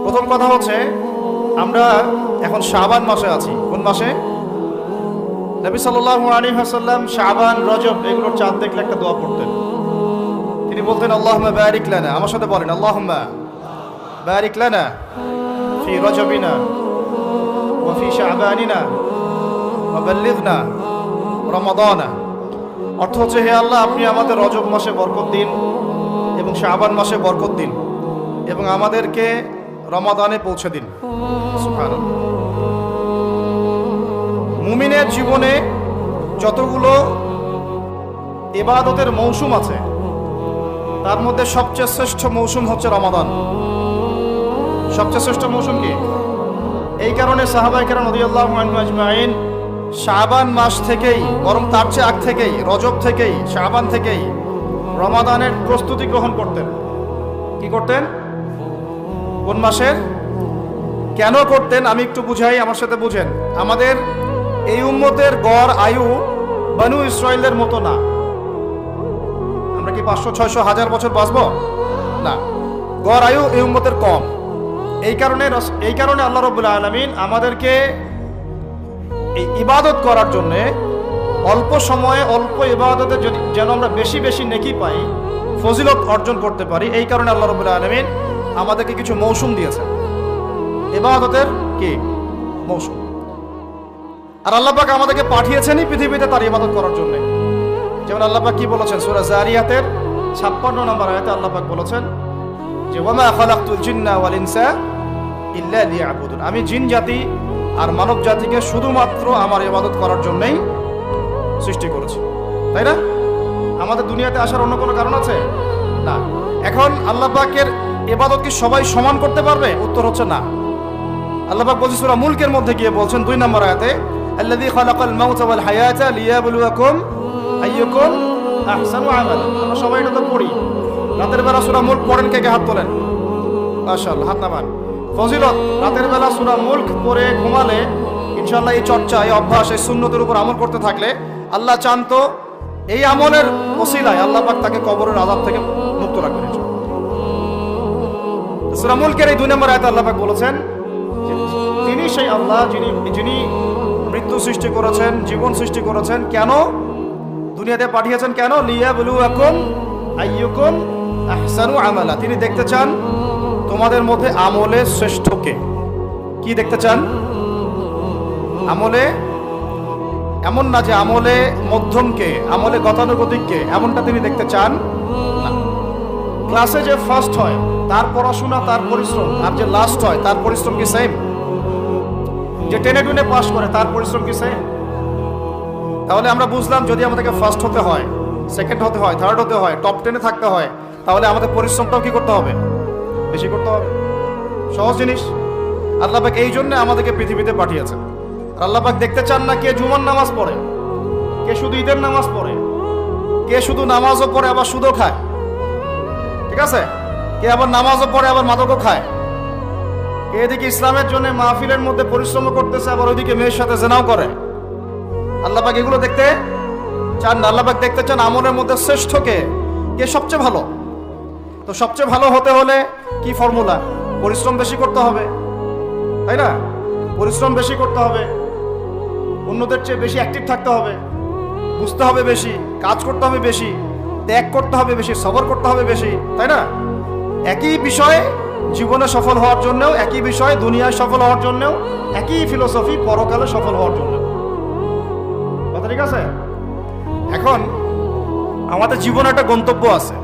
প্রথম কথা হচ্ছে আমরা এখন শাবান মাসে আছি। কোন মাসে? নবী সাল্লাল্লাহু আলাইহি ওয়াসাল্লাম শাবান, রজব এগুলোর চাঁদ দেখলে একটা দোয়া পড়তেন। তিনি বলতেন আল্লাহুম্মা বারিক লানা, আমার সাথে বলেন আল্লাহুম্মা বারিক লানা ফি রজবিনা ওয়া ফি শাবানিনা ওয়া বাল্লিগনা রমাদানা। অর্থ হচ্ছে, হে আল্লাহ, আপনি আমাদের রজব মাসে বরকত দিন এবং শাবান মাসে বরকত দিন এবং আমাদেরকে রমাদানে পৌঁছে দিন। সুবহানাল্লাহ। মুমিনের জীবনে যতগুলো ইবাদতের মৌসুম আছে তার মধ্যে সবচেয়ে শ্রেষ্ঠ মৌসুম হচ্ছে রমাদান। সবচেয়ে শ্রেষ্ঠ মৌসুম কি? এই কারণে সাহাবায়ে কেরাম রাদিয়াল্লাহু আনহুম আজমাইন শাবান মাস থেকেই, বরং তার চেয়ে আগ থেকেই, রজব থেকেই, শাবান থেকেই রমাদানের প্রস্তুতি গ্রহণ করতেন। কি করতেন? কোন মাসের? কেন করতেন আমি একটু বুঝাই, আমার সাথে বুঝেন। আমাদের এই উম্মতের গড় আয়ু বনু ইসরাইলের মতো না। আমরা কি 500, 600, 1000 বছর বাঁচবো? না, গড় আয়ু এই উম্মতের কম। এই কারণে আল্লাহ রাব্বুল আলামিন আমাদেরকে এই ইবাদত করার জন্য অল্প সময়ে অল্প ইবাদতে যেন আমরা বেশি বেশি নেকি পাই, ফজিলত অর্জন করতে পারি, এই কারণে আল্লাহ রাব্বুল আলামিন আমাদেরকে কিছু মৌসুম দিয়েছেন, ইবাদতের কি মৌসুম। আর আল্লাহ পাক আমাদেরকে পাঠিয়েছেনই পৃথিবীতে তার ইবাদত করার জন্য। যেমন আল্লাহ পাক কি বলেছেন সূরা যারিয়াতের 56 নম্বর আয়াতে আল্লাহ পাক বলেছেন যে ওয়ামা খালাকতুল জিন্না ওয়াল ইনসা ইল্লা লিয়াবুদুন, আমি জিন জাতি আর মানব জাতিকে শুধুমাত্র আমার ইবাদত করার জন্যই সৃষ্টি করেছি। তাই না? আমাদের দুনিয়াতে আসার অন্য কোনো কারণ আছে? না। এখন আল্লাহ পাকের ইবাদত কি সবাই সমান করতে পারবে? উত্তর হচ্ছে না। আল্লাহ পাক বলছেন সূরা মুলকের মধ্যে গিয়ে বলছেন 2 নম্বর আয়াতে, আল্লাযী খালাকাল মাউতা ওয়াল হায়াতা লিয়াবলুয়াকুম আইয়ুকুম আহসানু আমালা। আমরা সবাই এটা তো পড়ি। রাতের বেলা সূরা মুলক পড়েন, কে কে হাত তোলেন? মাশাআল্লাহ, হাত নামান। ফজিলত, রাতের বেলা সূরা মুলক পড়ে ঘুমালে ইনশাআল্লাহ এই চর্চা, এই অভ্যাস, এই সুন্নতের উপর আমল করতে থাকলে আল্লাহ চান তো এই আমলের ওসিলায় আল্লাহ পাক তাকে কবরের আযাব থেকে মুক্ত রাখবেন ইনশাআল্লাহ। সূরা মুলকের এই 2 নম্বর আয়াতে আল্লাহ পাক বলেছেন তিনি সেই আল্লাহ যিনি মৃত্যু সৃষ্টি করেছেন, জীবন সৃষ্টি করেছেন। কেন দুনিয়াতে পাঠিয়েছেন? কেন? লিয়াবলুয়াকুম আইয়ুকুম আহসানু আমালা। তিনি দেখতে চান তোমাদের মধ্যে আমলে শ্রেষ্ঠ কে। কি দেখতে চান? আমলে, এমন না যে আমলে মধ্যম কে, আমলে গতানুগতিক কে, এমনটা তিনি দেখতে চান না। ক্লাসে যে ফার্স্ট হয় তার পড়াশোনা, তার পরিশ্রম, আর যে লাস্ট হয় তার পরিশ্রম কি সেম? যে টেনে টুনে পাস করে তার পরিশ্রম কি সেম? তাহলে আমরা বুঝলাম যদি আমাদেরকে ফার্স্ট হতে হয়, সেকেন্ড হতে হয়, থার্ড হতে হয়, টপ 10-এ থাকতে হয়, তাহলে আমাদের পরিশ্রমটাও কি করতে হবে? বেশি করতে হবে। সহজ জিনিস। আল্লাহ পাক এই জন্য আমাদেরকে পৃথিবীতে পাঠিয়েছেন। আর আল্লাহ পাক দেখতে চান না কে জুমার নামাজ পড়ে, কে শুধু ঈদের নামাজ পড়ে, কে শুধু নামাজও পড়ে আবার সুদও খায়, ঠিক আছে, কে আবার নামাজও পড়ে আবার মাদকও খায়, কে এদিকে ইসলামের জন্য মাহফিলের মধ্যে পরিশ্রম করতেছে আবার ওইদিকে মেয়ের সাথে জেনাও করে। আল্লাহ পাক এগুলো দেখতে চান না। আল্লাহ পাক দেখতে চান আমলের মধ্যে শ্রেষ্ঠ কে, কে সবচেয়ে ভালো। তো সবচেয়ে ভালো হতে হলে কি ফর্মুলা? পরিশ্রম বেশি করতে হবে, তাই না? পরিশ্রম বেশি করতে হবে, অন্যদের চেয়ে বেশি অ্যাক্টিভ থাকতে হবে, বুঝতে হবে বেশি, কাজ করতে হবে বেশি, ত্যাগ করতে হবে বেশি, সবর করতে হবে বেশি, তাই না? একই বিষয় জীবনে সফল হওয়ার জন্যও, একই বিষয় দুনিয়ায় সফল হওয়ার জন্যও, একই ফিলোসফি পরকালে সফল হওয়ার জন্য। কথা ঠিক আছে? এখন আমাদের জীবনে একটা গন্তব্য আছে।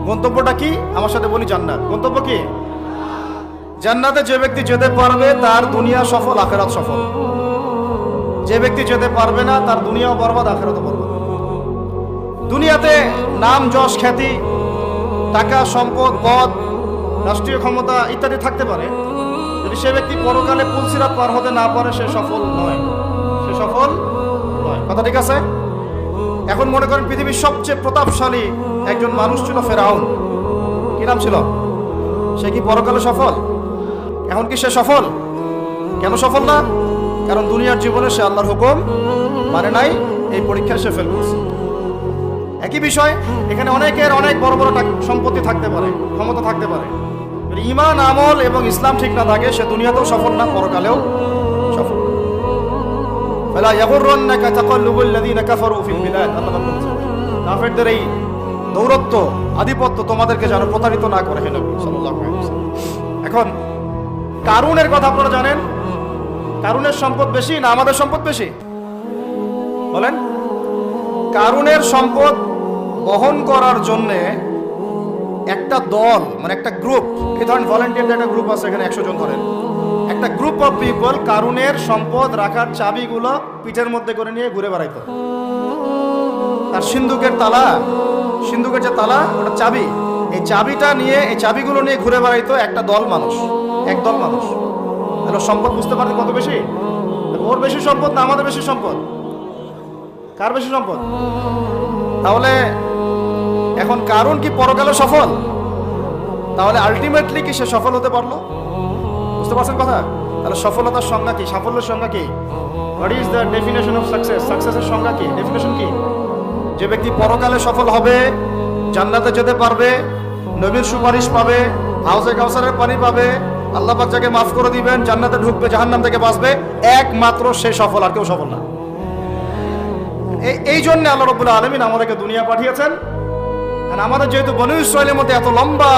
গন্তব্যটা কি? আমার সাথে বলি জান্নাত। গন্তব্য কি? জান্নাতে যে ব্যক্তি যেতে পারবে তার দুনিয়া সফল, আখিরাত সফল। যে ব্যক্তি যেতে পারবে না তার দুনিয়াও বরবাদ, আখিরাতও বরবাদ। দুনিয়াতে নাম, যশ, খ্যাতি, টাকা, সম্পদ, পদ, রাষ্ট্রীয় ক্ষমতা ইত্যাদি থাকতে পারে, যদি সে ব্যক্তি পরকালে পুলসিরাত পার হতে না পারে সে সফল নয়, সে সফল নয়। কথা ঠিক আছে? এখন মনে করেন পৃথিবীর সবচেয়ে প্রতাপশালী একজন মানুষ ছিল ফেরাউন। কি নাম ছিল? সে কি পরকালে সফল? এখন কি সে সফল? কেন সফল না? কারণ দুনিয়ার জীবনে সে আল্লাহর হুকুম মানে নাই, এই পরীক্ষায় সে ফেল করছে। একই বিষয় এখানে অনেকের অনেক বড় বড় সম্পত্তি থাকতে পারে, ক্ষমতা থাকতে পারে, যদি ঈমান আমল এবং ইসলাম ঠিক না থাকে সে দুনিয়াতেও সফল না, পরকালেও সফল। ফালা ইয়াগুররান্নাকা তাকাল্লুবুল লাযিনা কাফারু ফিল বিলাদ, আল্লাহ বলেছেন কাফেরদের এই দৌরত্ব আধিপত্য তোমাদেরকে যেন প্রতারিত না করে, হে নবী সাল্লাল্লাহু আলাইহি ওয়াসাল্লাম। এখন কারুনের কথা আপনারা জানেন, কারুনের সম্পদ বেশি না আমাদের সম্পদ বেশি? বলেন। কারুনের সম্পদ বহন করার জন্য একটা দল, মানে একটা গ্রুপ, এই ধরেন ভলান্টিয়ারদের একটা গ্রুপ আছে, এখানে 100 জন ধরেন, একটা গ্রুপ অফ পিপল কারুনের সম্পদ রাখার চাবিগুলো পিঠের মধ্যে করে নিয়ে ঘুরে বেড়াইতো। তার সিন্ধুকের তালা, সিন্ধুকের যে তালা ওটা চাবি, এই চাবিটা নিয়ে, এই চাবিগুলো নিয়ে ঘুরে বেড়াইতো একটা দল মানুষ, একদল মানুষ। তাহলে সম্পদ বুঝতে পারতে কত বেশি? ওর বেশি সম্পদ না আমাদের বেশি সম্পদ? কার বেশি সম্পদ? তাহলে এখন কারণ কি পরকালে সফল? তাহলে আলটিমেটলি কি সে সফল হতে পারলো? বুঝতে পারছেন কথা? তাহলে সফলতার সংজ্ঞা কি? সাফল্যের সংজ্ঞা কি? What is the definition of success? সাকসেসের সংজ্ঞা কি? ডেফিনেশন কি? যে ব্যক্তি পরকালে সফল হবে, জান্নাতে যেতে পারবে, নবীর সুপারিশ পাবে, হাউজে কাউসারের পানি পাবে, আল্লাহ পাক যাকে মাফ করে দিবেন, জান্নাতে ঢুকবে, জাহান্নাম থেকে বাঁচবে, একমাত্র সে সফল, আর কেউ সফল না। এই জন্য আল্লাহ রাব্বুল আলামিন আমাদেরকে দুনিয়া পাঠিয়েছেন। আর আমাদের যেহেতু বনু ইসরাইলের মধ্যে এত লম্বা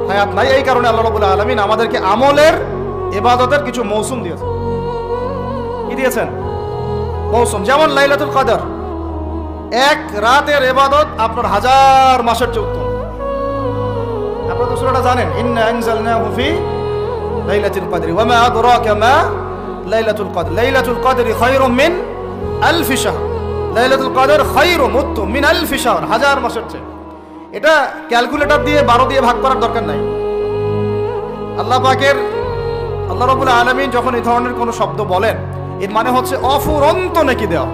হায়াত নাই, এই কারণে আল্লাহ রাব্বুল আলামিন আমাদেরকে আমলের, ইবাদতের কিছু মৌসুম দিয়েছেন। কি দিয়েছেন? মৌসুম। যেমন লাইলাতুল কদর, এক রাতের ইবাদত আপনার 1000 মাসের চেয়ে উত্তম। আপনারা তো সূরাটা জানেন, ইন্না আনজালনাহু ফি লাইলাতুল কদরি ওয়া মা আদরাকা মা লাইলাতুল কদর, লাইলাতুল কদরি খায়রুম মিন আলফি শাহর, লাইলাতুল কদর খায়রুম উত্তম মিন আলফি শাহর, 1000 মাসের চেয়ে। এটা ক্যালকুলেটর দিয়ে 12 দিয়ে ভাগ করার দরকার নাই। আল্লাহ পাকের, আল্লাহ রাব্বুল আলামিন যখন এই ধরনের কোনো শব্দ বলেন, এর মানে হচ্ছে অফুরন্ত নেকি দেওয়া।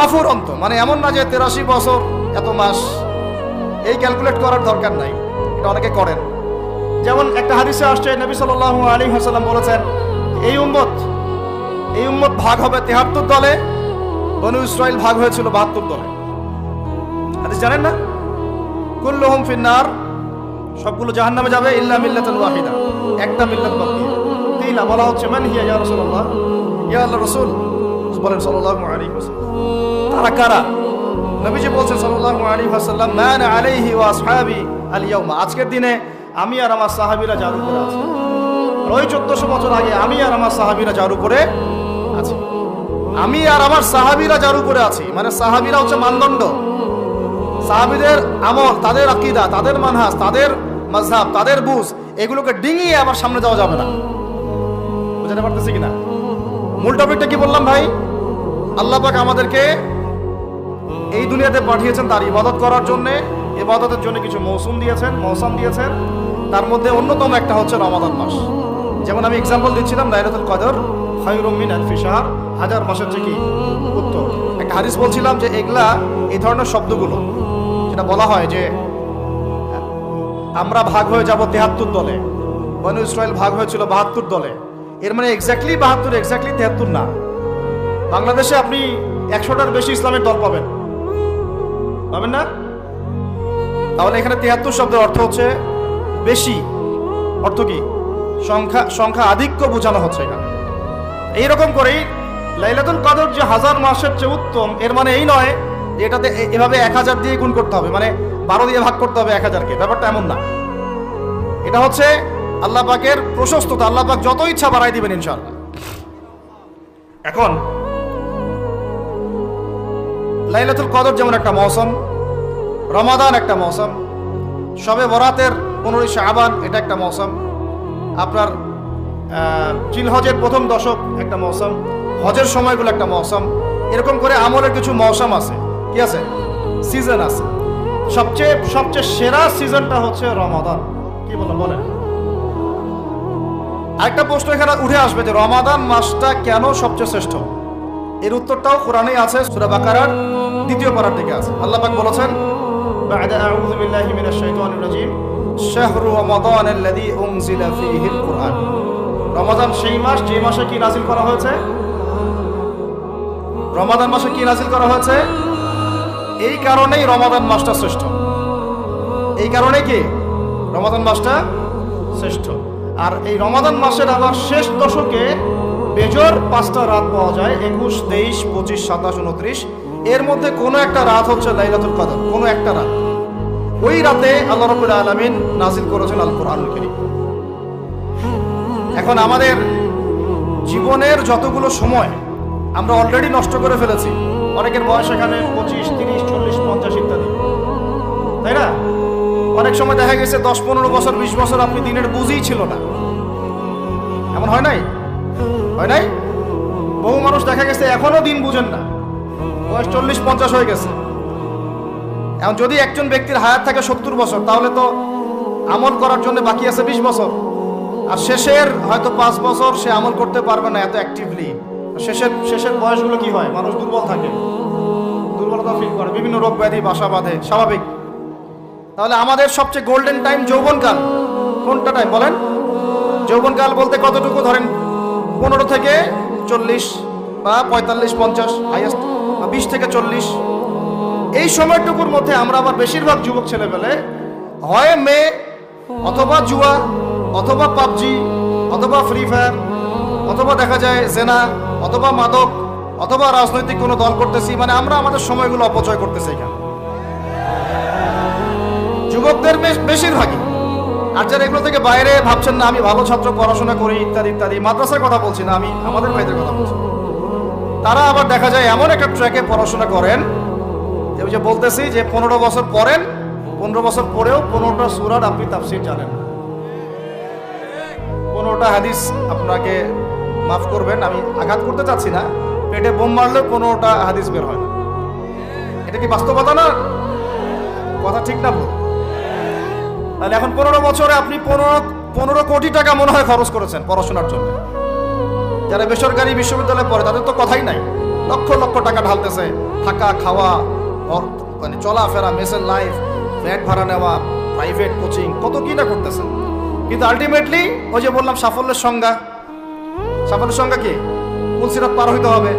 অফুরন্ত মানে এমন না যে 83 বছর এত মাস, এই ক্যালকুলেট করার দরকার নাই, এটা অনেকে করেন। যেমন একটা হাদিসে আসছে, নবী সাল্লাল্লাহু আলাইহি ওয়াসাল্লাম বলেছেন এই উম্মত ভাগ হবে 73 দলে, বনু ইসরাইল ভাগ হয়েছিল 72 দলে। হাদিস জানেন না? কুল্লুহুম ফিন্নার, সবগুলো জাহান্নামে যাবে, ইল্লা মিল্লাতুন ওয়াহিদা, একটা মিল্লাত বাকি। কিলা, বলা হচ্ছে মান হিয়া ইয়া রাসূলুল্লাহ, ইয়া আল্লাহর রাসূল বলেন সাল্লাল্লাহু আলাইহি ওয়াসাল্লাম তারা কারা? নবীজি বলছেন সাল্লাল্লাহু আলাইহি ওয়াসাল্লাম মান আলাইহি ওয়া আসহাবি আল ইয়াউমা, আজকের দিনে আমি আর আমার সাহাবীরা যার উপরে আছি। ওই 1400 বছর আগে আমি আর আমার সাহাবীরা যার উপরে আছি, আমি আর আমার সাহাবীরা যার উপরে আছি, মানে সাহাবীরা হচ্ছে মানদণ্ড। সাহাবীদের আমল, তাদের আকীদা, তাদের মানহাজ, তাদের মাযহাব, তাদের বুঝ, এগুলোকে ডিঙিয়ে আবার সামনে যাওয়া যাবে না। বুঝতে পারতেছি কিনা? মূল টপিকটা কি বললাম ভাই? আল্লাহ পাক আমাদেরকে এই দুনিয়াতে পাঠিয়েছেন তার ইবাদত করার জন্য। ইবাদতের জন্য কিছু মৌসুম দিয়েছেন। তার মধ্যে অন্যতম একটা হচ্ছে রমাদান মাস। যেমন আমি এক্সাম্পল দিচ্ছিলাম, লাইলাতুল কদর খায়রুম মিন আলফি শাহর, 1000 মাসের চেয়ে কি উত্তম। একটা হাদিস বলছিলাম যে এগুলা, এই ধরনের শব্দগুলো যেটা বলা হয় যে আমরা ভাগ হয়ে যাব 73 দলে, বনু ইসরাইল ভাগ হয়েছিল 72 দলে, এর মানে এক্স্যাক্টলি 72, এক্স্যাক্টলি 73 না। বাংলাদেশে আপনি 100টার বেশি ইসলামের দল পাবেন না? তাহলে এখানে 73 শব্দের অর্থ হচ্ছে বেশি, অর্থ কি? সংখ্যা আধিক্য বোঝানো হচ্ছে এখানে। এইরকম করেই লাইলাতুল কদর যে 1000 মাসের চেয়ে উত্তম, এর মানে এই নয় যে এটাতে এভাবে 1000 দিয়ে গুণ করতে হবে, মানে 12 দিয়ে ভাগ করতে হবে 1000কে, ব্যাপারটা এমন না। এটা হচ্ছে আল্লাহ পাকের প্রশস্ততা, আল্লাহ পাক যত ইচ্ছা বাড়াই দিবেন ইনশাআল্লাহ। এখন লাইলাতুল কদর যেমন একটা মৌসুম, রমাদান একটা মৌসুম, শবে বরাতের 15 শাবান এটা একটা মৌসুম, আপনার জিলহজের প্রথম দশক একটা মৌসুম, হজের সময়গুলো একটা মৌসুম। এরকম করে আমলের কিছু মৌসুম আছে, কি আছে? সিজন আছে। সবচেয়ে সেরা সিজনটা হচ্ছে রমাদান। কি বলেন? আরেকটা প্রশ্ন এখানে উঠে আসবে যে রমাদান মাসটা কেন সবচেয়ে শ্রেষ্ঠ? এর উত্তরটাও কোরআনে আছে, সূরা বাকারার 2য় পারার দিকে আছে। আল্লাহ পাক বলেছেন, বা'দা আউযু বিল্লাহি মিনাশ শাইতানির রাজীম, শাহরু রমাদানাল্লাযী উনজিলা ফীহিল কুরআন। রমাদান সেই মাস যে মাসে কি নাযিল করা হয়েছে? রমাদান মাসে কি নাযিল করা হয়েছে? এই কারণেই রমাদান মাসটা শ্রেষ্ঠ। এই কারণে কি রমাদান মাসটা শ্রেষ্ঠ। আর এই রমাদান মাসের আবার শেষ দশকে বেজোর 5টা রাত পাওয়া যায়, 21, 23, 25, 27, 29। এর মধ্যে কোনো একটা রাত হচ্ছে লাইলাতুল কদর, কোনো একটা রাত। ওই রাতে আল্লাহ রাব্বুল আলামিন নাজিল করেছেন আল কোরআনুল কারীম। এখন আমাদের জীবনের যতগুলো সময় আমরা অলরেডি নষ্ট করে ফেলেছি। অনেকের বয়স এখানে 25, 30, 40, 50 ইত্যাদি, তাই না? অনেক সময় দেখা গেছে 10, 15 বছর, 20 বছর আপনি দিনের বুঝই ছিল না। এমন হয় নাই? হয় নাই? বহু মানুষ দেখা গেছে এখনো দিন বুঝেন না, বয়স 40, 50 হয়ে গেছে। এখন যদি একজন ব্যক্তির হায়াত থাকে 70 বছর, তাহলে তো আমল করার জন্য বাকি আছে 20 বছর। আর শেষের হয়তো 5 বছর সে আমল করতে পারবে না এত অ্যাক্টিভলি। শেষের বয়সগুলো কি হয়? মানুষ দুর্বল থাকে, দুর্বলতা ফিল করে, বিভিন্ন রোগ ব্যাধি বাসা বাঁধে, স্বাভাবিক। তাহলে আমাদের সবচেয়ে গোল্ডেন টাইম যৌবনকাল। কোনটা টাইম বলেন? যৌবনকাল বলতে কতটুকু ধরেন? 15 থেকে 40 বা 45, 50 হাইয়েস্ট, বা 20 থেকে 40। এই সময়টুকুর মধ্যে আমরা আবার বেশিরভাগ যুবক ছেলে পেলে হয় মেয়ে, অথবা জুয়া, অথবা পাবজি, অথবা ফ্রি ফায়ার, অথবা দেখা যায় জেনা, অথবা মাদক, অথবা রাজনৈতিক কোনো দল করতেছি। মানে আমরা আমাদের সময়গুলো অপচয় করতেছি এখানে, যুবকদের বেশিরভাগই। আর যারা এগুলো থেকে বাইরে ভাবছেন না আমি ভালো ছাত্র, পড়াশোনা করি ইত্যাদি ইত্যাদি, মাদ্রাসার কথা বলছি না আমি, আমাদের ভাইদের কথা বলছি, তারা আবার দেখা যায় এমন একটা ট্র্যাকে পড়াশোনা করেন যে বলতেছি যে 15 বছর পড়েন, 15 বছর পরেও 15টা সূরার আপনি তাফসীর জানেন, 15টা হাদিস। আপনাকে মাফ করবেন, আমি আঘাত করতে চাচ্ছি না, পেটে বোম মারলেও 15টা হাদিস বের হয় না। এটা কি বাস্তবতা না? কথা ঠিক না ভুল? তাহলে এখন 15 বছরে আপনি 15 কোটি টাকা মনে হয় খরচ করেছেন পড়াশোনার জন্য। যারা বেসরকারি বিশ্ববিদ্যালয়ে পড়ে তাদের তো কথাই নাই, লক্ষ লক্ষ টাকা ঢালতেছে, থাকা খাওয়া, মানে চলাফেরা, মেসের লাইফ, ফ্ল্যাট ভাড়া নেওয়া, প্রাইভেট কোচিং, কত কি না করতেছে। কিন্তু আলটিমেটলি ওই যে বললাম সাফল্যের সংজ্ঞা কি? পুলসিরাত পার হইতে হবে।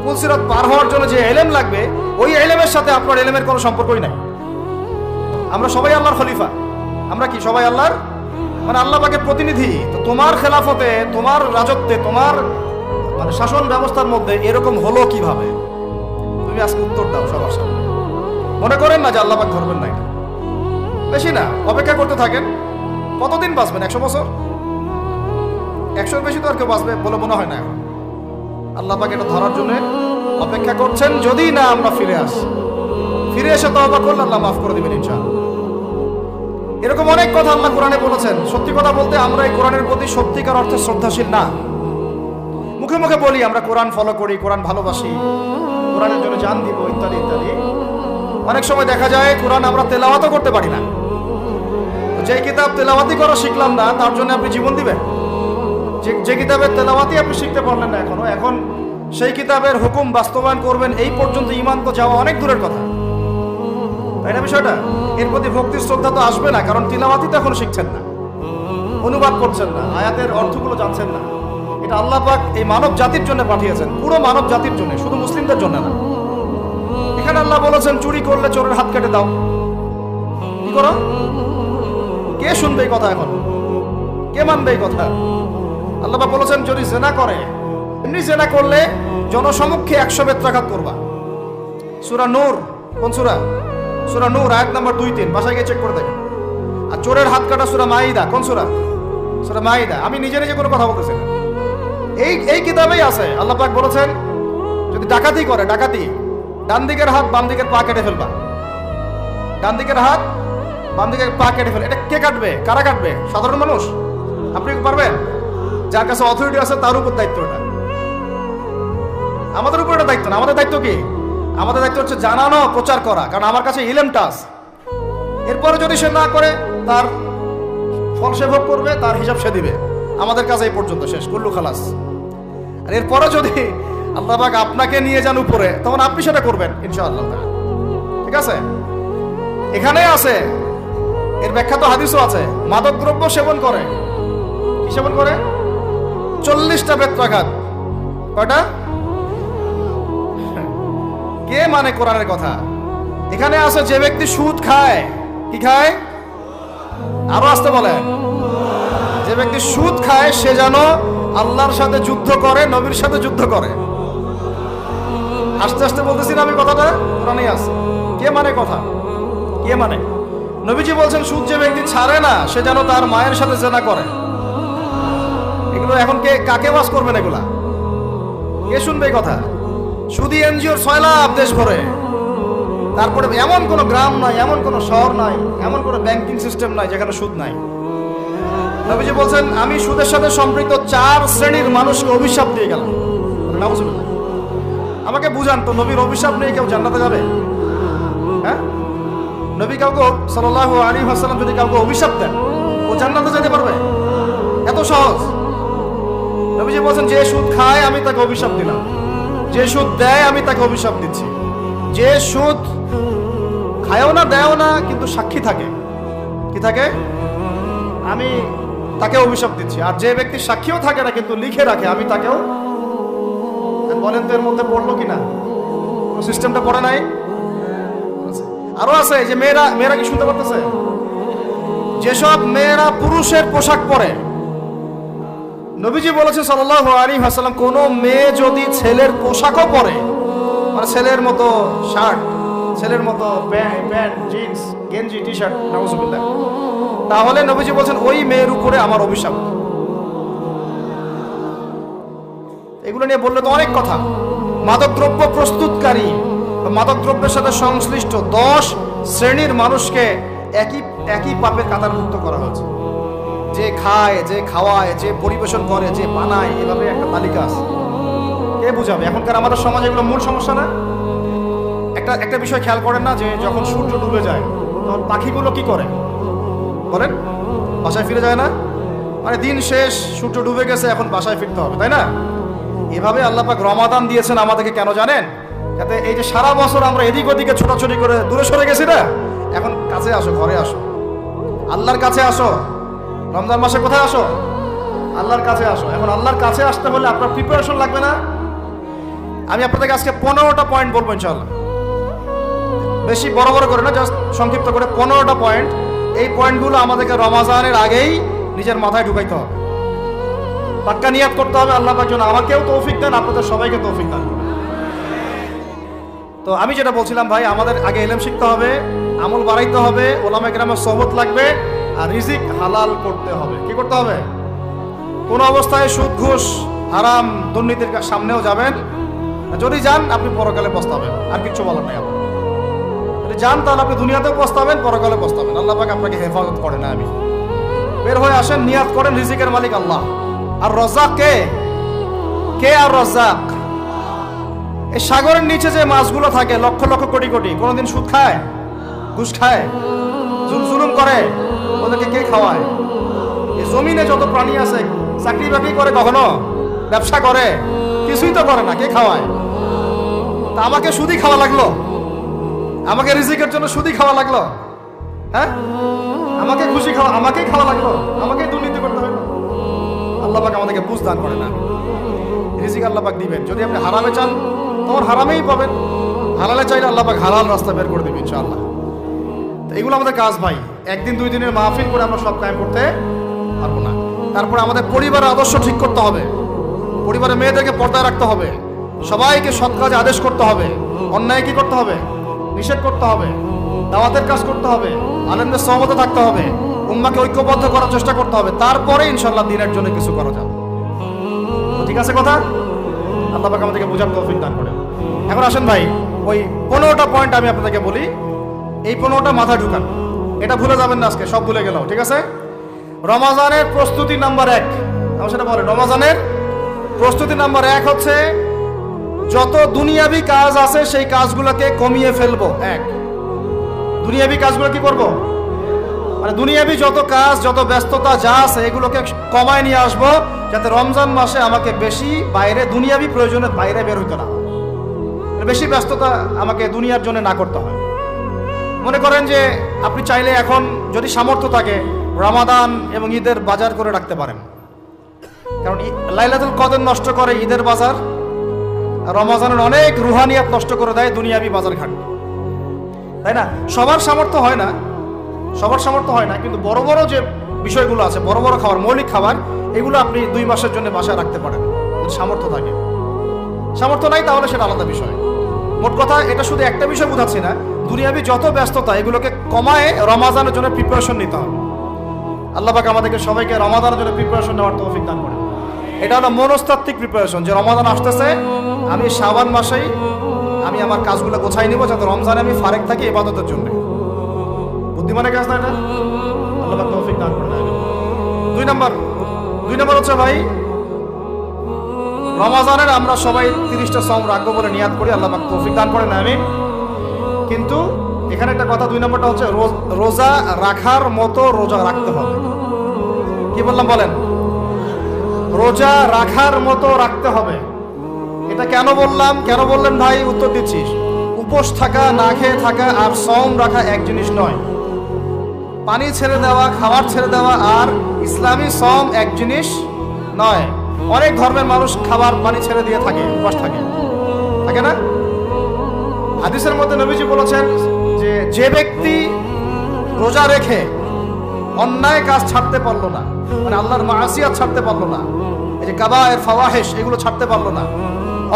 পুলসিরাত পার হওয়ার জন্য যে এলেম লাগবে, ওই এলেমের সাথে আপনার এলেমের কোনো সম্পর্কই নাই। আমরা সবাই আল্লাহর খলিফা, আমরা কি সবাই আল্লাহর, মানে আল্লাহ পাকের প্রতিনিধি। তো তোমার খেলাফতে, তোমার রাজত্বে, তোমার মানে শাসন ব্যবস্থার মধ্যে এরকম হলো কিভাবে? তুমি আজকে উত্তর দাও সবার সামনে। মনে করেন না যে আল্লাহ পাক ধরবেন না, এটা বেশি না, অপেক্ষা করতে থাকেন। কতদিন বাঁচবেন? 100 বছর? 100-এর বেশি তো আর কেউ বাঁচবে বলে মনে হয় না। আল্লাহ পাক এটা ধরার জন্য অপেক্ষা করছেন, যদি না আমরা ফিরে এসে তওবা করলে আল্লাহ মাফ করে দিবেন ইনশাআল্লাহ। এরকম অনেক কথা আল্লাহ কোরআনে বলেছেন। সত্যি কথা বলতে আমরা এই কোরআনের প্রতি সত্যিকার অর্থে শ্রদ্ধাশীল না। মুখে মুখে বলি আমরা কোরআন ফলো করি, কোরআন ভালোবাসি, কোরআনের জন্য জান দিব ইত্যাদি ইত্যাদি। অনেক সময় দেখা যায় কোরআন আমরা তেলাওয়াতও করতে পারি না। যে কিতাব তেলাওয়াতি করা শিখলাম না, তার জন্য আপনি জীবন দিবেন? যে কিতাবের তেলাওয়াতি আপনি শিখতে পারলেন না এখনো, এখন সেই কিতাবের হুকুম বাস্তবায়ন করবেন, এই পর্যন্ত ঈমান তো যাওয়া অনেক দূরের কথা, তাই না বিষয়টা? এর প্রতি ভক্তি শ্রদ্ধা তো আসবে না, কারণ তিলাওয়াতি তো এখনো শিখছেন না, অনুবাদ করছেন না, আয়াতের অর্থগুলো জানছেন না। এটা আল্লাহ পাক এই মানব জাতির জন্য পাঠিয়েছেন, পুরো মানব জাতির জন্য, শুধু মুসলিমদের জন্য না। এখানে আল্লাহ বলেছেন চুরি করলে চোরের হাত কেটে দাও। কি করো? কে শুনবে এই কথা? এখন কে মানবে এই কথা? আল্লাহ পাক বলেছেন যদি জেনা করে, এমনি জেনা করলে জনসমক্ষে 100 বেত্রাঘাত করবা। সূরা নূর, কোন সূরা? সূরা নূর আয়াত নাম্বার 2-3, বাসায় গিয়ে চেক করে দেখেন। আর চোরের হাত কাটা সূরা মাইদা, কোন সূরা? সূরা মাইদা। আমি নিজে কোনো কথা বলতেছি না, এই কিতাবেই আছে। আল্লাহ পাক বলেছেন যদি ডাকাতি করে, ডাকাতি, ডান দিকের হাত বাম দিকের পা কেটে ফেলবা। ডান দিকের হাত বাম দিকের পা কেটে ফেল। এটা কে কাটবে? কারা কাটবে? সাধারণ মানুষ? আপনি পারবেন? যার কাছে অথরিটি আছে তার উপর দায়িত্ব। এটা আমাদের উপর এটা দায়িত্ব না। আমাদের দায়িত্ব কি? আমাদের দায়িত্ব হচ্ছে জানানো, প্রচার করা, কারণ আমার কাছে ইলমটা আছে। এরপরে যদি সে না করে, তার ফল সে ভোগ করবে, তার হিসাব সে দিবে। আমাদের কাছে এই পর্যন্ত শেষ, কুল্লু খালাস। আর এরপরে যদি আল্লাহ পাক আপনাকে নিয়ে যান উপরে, তখন আপনি সেটা করবেন ইনশাআল্লাহ। ঠিক আছে? এখানে আছে, এর ব্যাখ্যা তো হাদিসও আছে। মাদক দ্রব্য সেবন করে, কি সেবন করে? 40টা বেত্রাঘাত। কয়টা? কে মানে কোরআনের কথা? এখানে আছে যে ব্যক্তি সুদ খায়, কি খায়? আরো আসতে বলে, যে ব্যক্তি সুদ খায় সে যেন আল্লাহর সাথে যুদ্ধ করে, নবীর সাথে যুদ্ধ করে। আস্তে আস্তে বলতেছি না আমি কথাটা, কোরআনেই আছে। কে মানে কথা? কে মানে? নবীজি বলছেন সুদ যে ব্যক্তি ছাড়ে না সে যেন তার মায়ের সাথে জেনা করে। এগুলো এখন কাকে ওয়াজ করবেন? এগুলা কে শুনবে এই কথা? সুদি এনজিওর 6 লাখ দেশ ভরে, তারপরে এমন কোনো গ্রাম নাই, এমন কোনো শহর নাই, এমন কোনো ব্যাংকিং সিস্টেম নাই যেখানে সুদ নাই। নবীজি বলছেন আমি সুদের সাথে সম্পৃক্ত 4 শ্রেণীর মানুষকে অভিশাপ দিয়ে গেলাম। নাউজুবিল্লাহ। আমাকে বুঝান তো, নবীর অভিশাপ নিয়ে কেউ জান্নাতে যাবে? হ্যাঁ, নবী কাউকে সাল্লাল্লাহু আলাইহি ওয়াসাল্লাম যদি কাউকে অভিশাপ দেন ও জান্নাতে যেতে পারবে? এত সহজ? নবীজি বলছেন যে সুদ খায় আমি তাকে অভিশাপ দিলাম, যে সুদ দেয় আমি তাকে অভিশাপ দিচ্ছি। যে সুদ খায়ও না দেয়ও না কিন্তু সাক্ষী থাকে, কি থাকে, আমি তাকে অভিশাপ দিচ্ছি। আর যে ব্যক্তি সাক্ষীও থাকে না কিন্তু লিখে রাখে, আমি তাকেও। বলেন তো এর মধ্যে পড়লো কিনা? সিস্টেমটা পড়ে নাই? আরো আছে যে মেয়েরা কি শুনতে পারতেছে? যেসব মেয়েরা পুরুষের পোশাক পরে, নবীজি বলেছেন সাল্লাল্লাহু আলাইহি ওয়াসাল্লাম কোন মেয়ে যদি ছেলের পোশাকও পরে, মানে ছেলের মতো শার্ট, ছেলের মতো প্যান্ট, জিন্স, গেঞ্জি, টি শার্ট, নাউজুবিল্লাহ, তাহলে নবীজি বলছেন ওই মেয়ের উপরে আমার অভিশাপ। এগুলো নিয়ে বললে তো অনেক কথা। মাদকদ্রব্য প্রস্তুতকারী, মাদকদ্রব্যের সাথে সংশ্লিষ্ট 10 শ্রেণীর মানুষকে একই পাপের কাতারভুক্ত করা হয়েছে। যে খায়, যে খাওয়ায়, যে পরিবেশন করে, যে বানায়, এভাবে একটা তালিকা আছে। কে বুঝাবে? এখনকার আমাদের সমাজে এগুলো মূল সমস্যা না? একটা বিষয় খেয়াল করেন না, যে যখন সূর্য ডুবে যায় তখন পাখিগুলো কি করে বলেন? বাসায় ফিরে যায় না? মানে দিন শেষ, সূর্য ডুবে গেছে, এখন বাসায় ফিরতে হবে, তাই না? এভাবে আল্লাহ পাক রমাদান দিয়েছেন আমাদেরকে কেন জানেন? যাতে এই যে সারা বছর আমরা এদিক ওদিকে ছোটাছুটি করে দূরে সরে গেছি না, এখন কাছে আসো, ঘরে আসো, আল্লাহর কাছে আসো। রমজান মাসে কোথায় আসো? আল্লাহর কাছে আসো। এখন আল্লাহর কাছে আসতে হলে আপনার প্রিপারেশন লাগবে না? আমি আপনাদেরকে আজকে 15টা পয়েন্ট বলবো ইনশাআল্লাহ। বেশি বড় বড় করে না, জাস্ট সংক্ষিপ্ত করে 15টা পয়েন্ট। এই পয়েন্টগুলো আমাদেরকে রমাজানের আগেই নিজের মাথায় ঢুকাইতে হবে। পাক্কা নিয়াত করতে হবে আল্লাহ পাক যেন আমাকেও তৌফিক দেন, আপনাদের সবাইকে তৌফিক দেন। তো আমি যেটা বলছিলাম ভাই, আমাদের আগে ইলম শিখতে হবে, আমল বাড়াইতে হবে, ওলামায়ে কেরামের সোহবত লাগবে, আর রিজিক হালাল করতে হবে। কি করতে হবে? কোন অবস্থায় সুদ, ঘুষ, হারাম, দুর্নীতির সামনেও যাবেন। যদি যান আপনি পরকালে পস্তাবেন, আর কিছু বলার নাই। আপনি যদি যান তাহলে আপনি দুনিয়াতেও পস্তাবেন, পরকালে পস্তাবেন। আল্লাহ পাক আপনাকে হেফাজত করে না। আমি বের হয়ে আসেন, নিয়াত করেন, রিজিকের মালিক আল্লাহ। আর রাজ্জাক কে? কে আর রাজ্জাক? এই সাগরের নিচে যে মাছগুলো থাকে লক্ষ লক্ষ কোটি কোটি, কোনোদিন সুদ খায়, ঘুষ খায়, জুলুম করে? ওদেরকে কে খাওয়ায়? এই জমিনে যত প্রাণী আছে চাকরি বাকরি করে, কখনো ব্যবসা করে? কিছুই তো করে না। কে খাওয়ায়? তা আমাকে সুদি খাওয়া লাগলো? আমাকে রিজিকের জন্য সুদি খাওয়া লাগলো? হ্যাঁ, আমাকে খুশি খাওয়া, আমাকেই খাওয়া লাগলো? আমাকেই দুর্নীতি করতে হলো? আল্লাহ পাক আমাদেরকে বুঝ দান করে না। রিজিক আল্লাহ পাক দিবেন। যদি আপনি হারামে চান তখন হারামেই পাবেন, হালালে চাইলে আল্লাহ পাক হালাল রাস্তা বের করে দিবেন ইনশাআল্লাহ। তো এগুলো আমাদের কাজ ভাই। একদিন দুই দিনের মাহফিল করে আমরা সব কায়েম করতে পারবো না। তারপরে আমাদের পরিবারের আদর্শ ঠিক করতে হবে, পরিবারের মেয়েদেরকে পর্দায় রাখতে হবে, সবাইকে সৎ কাজে আদেশ করতে হবে, অন্যায় কি করতে হবে? নিষেধ করতে হবে, দাওয়াতের কাজ করতে হবে, আলেমদের সহমতে থাকতে হবে, উম্মাকে ঐক্যবদ্ধ করার চেষ্টা করতে হবে। তারপরে ইনশাআল্লাহ দিনের জন্য কিছু করা যাবে। ঠিক আছে কথা? আল্লাহ পাক আমাদেরকে বোঝার তৌফিক দান করেন। এখন আসেন ভাই, ওই 15টা পয়েন্ট আমি আপনাদেরকে বলি, এই 15টা মাথায় ঢুকান। এটা ভুলে যাবেন না আজকে, সব ভুলে গেলাম, ঠিক আছে? রমাজানের প্রস্তুতি নাম্বার 1, আমার সেটা বলেন। রমাজানের প্রস্তুতি নাম্বার 1 হচ্ছে যত দুনিয়াবি কাজ আছে সেই কাজগুলোকে কমিয়ে ফেলবো। 1, দুনিয়াবি কাজগুলো কি করব? মানে দুনিয়াবি যত কাজ, যত ব্যস্ততা যা আছে এগুলোকে কমায় নিয়ে আসবো, যাতে রমজান মাসে আমাকে বেশি বাইরে দুনিয়াবি প্রয়োজনের বাইরে বের হইতে না, বেশি ব্যস্ততা আমাকে দুনিয়ার জন্য না করতে হয়। মনে করেন যে আপনি চাইলে এখন যদি সামর্থ্য থাকে রমাদান এবং ঈদের বাজার করে রাখতে পারেন, কারণ লাইলাতুল কদর নষ্ট করে ঈদের বাজার, রমজানের অনেক রুহানিয়াত নষ্ট করে দেয় দুনিয়াবি বাজার ঘাট, তাই না? সবার সামর্থ্য হয় না, সবার সামর্থ্য হয় না, কিন্তু বড় বড় যে বিষয়গুলো আছে, বড় বড় খাবার, মৌলিক খাবার, এগুলো আপনি 2 মাসের জন্য বাসায় রাখতে পারেন যদি সামর্থ্য থাকে। সামর্থ্য নাই তাহলে সেটা আলাদা বিষয়। মোট কথা এটা শুধু একটা বিষয় বোঝাচ্ছি না, দুনিয়াবি যত ব্যস্ততা এগুলোকে কমায় রমাজানের জন্য প্রিপারেশন নিতে হবে। আল্লাহ পাক আমাদেরকে সবাইকে রমাদানের জন্য প্রিপারেশন নেওয়ার তৌফিক দান করেন। এটা হলো মনস্তাত্ত্বিক প্রিপারেশন, যে রমাদান আসতেছে, আমি শাবান মাসেই আমি আমার কাজগুলো গোছাই নিব যাতে রমজানে আমি ফারেক থাকি ইবাদতের জন্য। বুদ্ধিমানের কাজ না এটা? আল্লাহ পাক তৌফিক দান করেন। 2 নম্বর হচ্ছে ভাই, রমাজানের আমরা সবাই 30টা সওম রাখবো বলে নিয়াত করি, আল্লাহ পাক তৌফিক দান করেন, আমিন। কিন্তু এখানে একটা কথা, 2 নম্বরটা হচ্ছে রোজা রাখার মতো রোজা রাখতে হবে। কি বললাম বলেন? রোজা রাখার মতো রাখতে হবে। এটা কেন বললাম, কেন বললেন ভাই? উত্তর দিচ্ছিস। উপোস থাকা, না খেয়ে থাকা আর সওম রাখা এক জিনিস নয়। পানি ছেড়ে দেওয়া, খাবার ছেড়ে দেওয়া আর ইসলামী সওম এক জিনিস নয়। অনেক ধর্মের মানুষ খাবার পানি ছেড়ে দিয়ে থাকে, উপবাস থাকে, থাকে না? হাদিসের মধ্যে নবীজি বলেছেন যে ব্যক্তি রোজা রেখে অন্যায় কাজ ছাড়তে পারলো না, মানে আল্লাহর মাসিয়াত ছাড়তে পারলো না, এই যে কাবায়ের ফাওয়াহিশ এগুলো ছাড়তে পারলো না,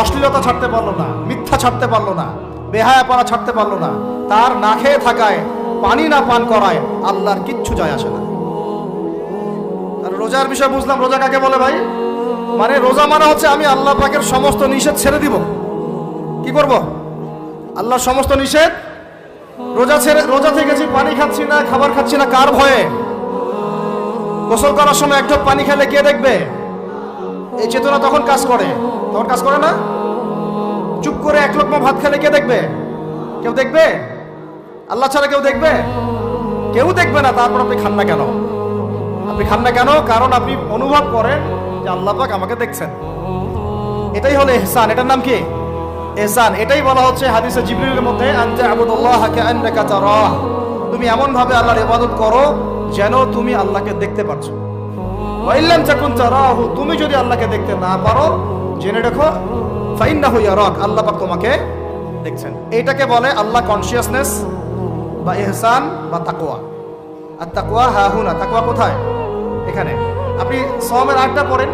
অশ্লীলতা ছাড়তে পারলো না, মিথ্যা ছাড়তে পারলো না, বেহায়াপনা ছাড়তে পারলো না, তার না খেয়ে থাকায়, পানি না পান করায় আল্লাহর কিচ্ছু যায় আসে না। আর রোজার বিষয় বুঝলাম। রোজা কাকে বলে ভাই? মানে রোজা মানে হচ্ছে আমি আল্লাহ পাকের সমস্ত নিষেধ ছেড়ে দিব। কি করব? আল্লাহর সমস্ত নিষেধ। রোজা থেকেছি, পানি খাচ্ছি না, খাবার খাচ্ছি না, কার ভয়ে? গোসল করার সময় এক ঢোক পানি খেলে কে দেখবে? এই চেতনা তখন কাজ করে, তখন কাজ করে না? চুপ করে 1 লোকমা ভাত খেলে কে দেখবে? কেউ দেখবে? আল্লাহ ছাড়া কেউ দেখবে? কেউ দেখবে না। তারপর আপনি খান না কেন? আপনি খান না কেন? কারণ আপনি অনুভব করেন যে আল্লাহ পাক আমাকে দেখছেন। এটাই হলো ইহসান। এটার নাম কি? ইহসান। এটাই বলা হচ্ছে হাদিসে জিবরিলের মধ্যে, আনতা আবুদুল্লাহ কাআন্নাকা তারাহ, তুমি এমন ভাবে আল্লাহর ইবাদত করো যেন তুমি আল্লাহকে দেখতে পাচ্ছ। ওয়া ইল্লাম তাকুন তারাহু, তুমি যদি আল্লাহকে দেখতে না পারো, জেনে রাখো ফাইন্নাহু ইয়ারাক, আল্লাহ পাক তোমাকে দেখছেন। এইটাকে বলে আল্লাহ কনসিয়াসনেস বা ইহসান বা তাকওয়া। আর তাকওয়া হাহুনা, তাকওয়া কোথায়? এখানে। আপনি সওমের আয়াতটা পড়েন,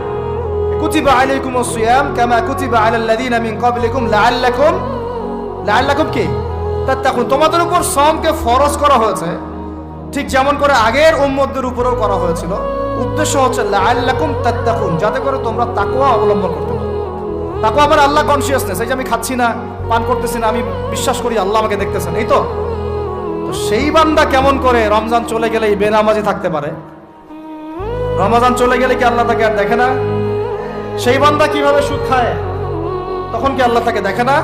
কুতিবা আলাইকুমুস সিয়াম কামা কুতিবা আলাল লাযিনা মিন ক্বাবলিকুম লাআল্লাকুম কি তাত্তাকুন, তোমাদের উপর সওমকে ফরজ করা হয়েছে ঠিক যেমন করে আগের উম্মতদের উপরেও করা হয়েছিল। উদ্দেশ্য হচ্ছে লাআল্লাকুম তাত্তাকুন, যাতে করে তোমরা তাকওয়া অবলম্বন করতে পারো। তাকওয়া মানে আল্লাহ কনসিয়াসনেস, এই যে আমি খাচ্ছি না, পান করতেছি না, আমি বিশ্বাস করি আল্লাহ আমাকে দেখতেছেন, এই তো। সেই বান্দা কেমন করে রমজান চলে গেলেই বেনামাজি থাকতে পারে? রমজান চলে গেলে কি আল্লাহ তাকে আর দেখে না? সেই বান্দা কিভাবে সুদ খায়, তখন কি আল্লাহ তাকে দেখে না?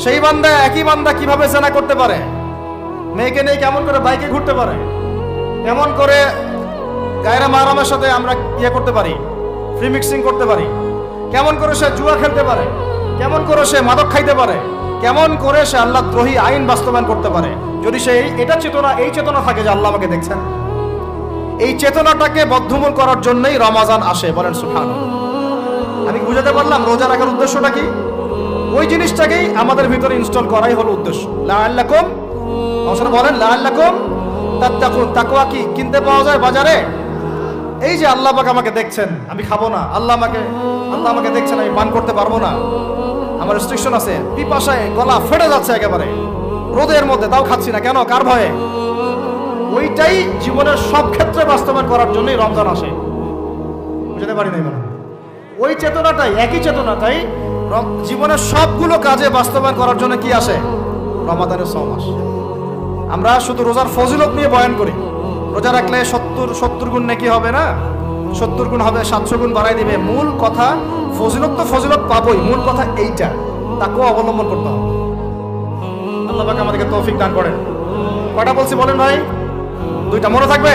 সেই বান্দা, একই বান্দা কিভাবে জেনা করতে পারে? মেয়েকে নিয়ে কেমন করে বাইকে ঘুরতে পারে? কেমন করে গায়রা মাহরামের সাথে আমরা করতে পারি, ফ্রি মিক্সিং করতে পারি? কেমন করে সে জুয়া খেলতে পারে? কেমন করে সে মাদক খাইতে পারে? কেমন করে সে আল্লাহ দ্রোহী আইন বাস্তবায়ন করতে পারে? যদি সে এই চেতনা থাকে যে আল্লাহ আমাকে দেখছেন। এই চেতনাটাকে বদ্ধমূল করার জন্যই রমাজান আসে। বলেন সুবহানাল্লাহ। আমি বুঝাতে পারলাম রোজা রাখার উদ্দেশ্যটা কি? ওই জিনিসটাকেই আমাদের ভিতরে ইনস্টল করাই হলো উদ্দেশ্য। লাআল্লাকুম, বলেন লাআল্লাকুম তাত্তাকুন। তাকওয়া কি কিনতে পাওয়া যায় বাজারে? এই যে আল্লাহ পাক আমাকে দেখছেন, আমি খাবো না, আল্লাহ আমাকে দেখছেন, আমি পান করতে পারবো না, আমার রেস্ট্রিকশন আছে, পিপাসায় গলা ফেটে যাচ্ছে একেবারে রোদের মধ্যে, তাও খাচ্ছি না কেন? কার ভয়ে? ওইটাই জীবনের সব ক্ষেত্রে বাস্তবায়ন করার জন্যই রমজান আসে। বুঝতে পারি নাই মানে ওই চেতনাটাই, একই চেতনাটাই জীবনের সবগুলো কাজে বাস্তবায়ন করার জন্য কি আসে? রমাদানের সওম আসে। আমরা শুধু রোজার ফজিলত নিয়ে বয়ান করি, রোজা রাখলে 70 গুণ নেকি হবে না, 70 গুণ হবে, 700 গুণ বাড়াই দিবে। মূল কথা ফজিলত তো ফজিলত পাবোই, মূল কথা এইটা, তাকেও অবলম্বন করতে হবে। আল্লাহ পাক আমাদেরকে তৌফিক দান করেন। কয়টা বলছি বলেন ভাই? 2টা মনে থাকবে।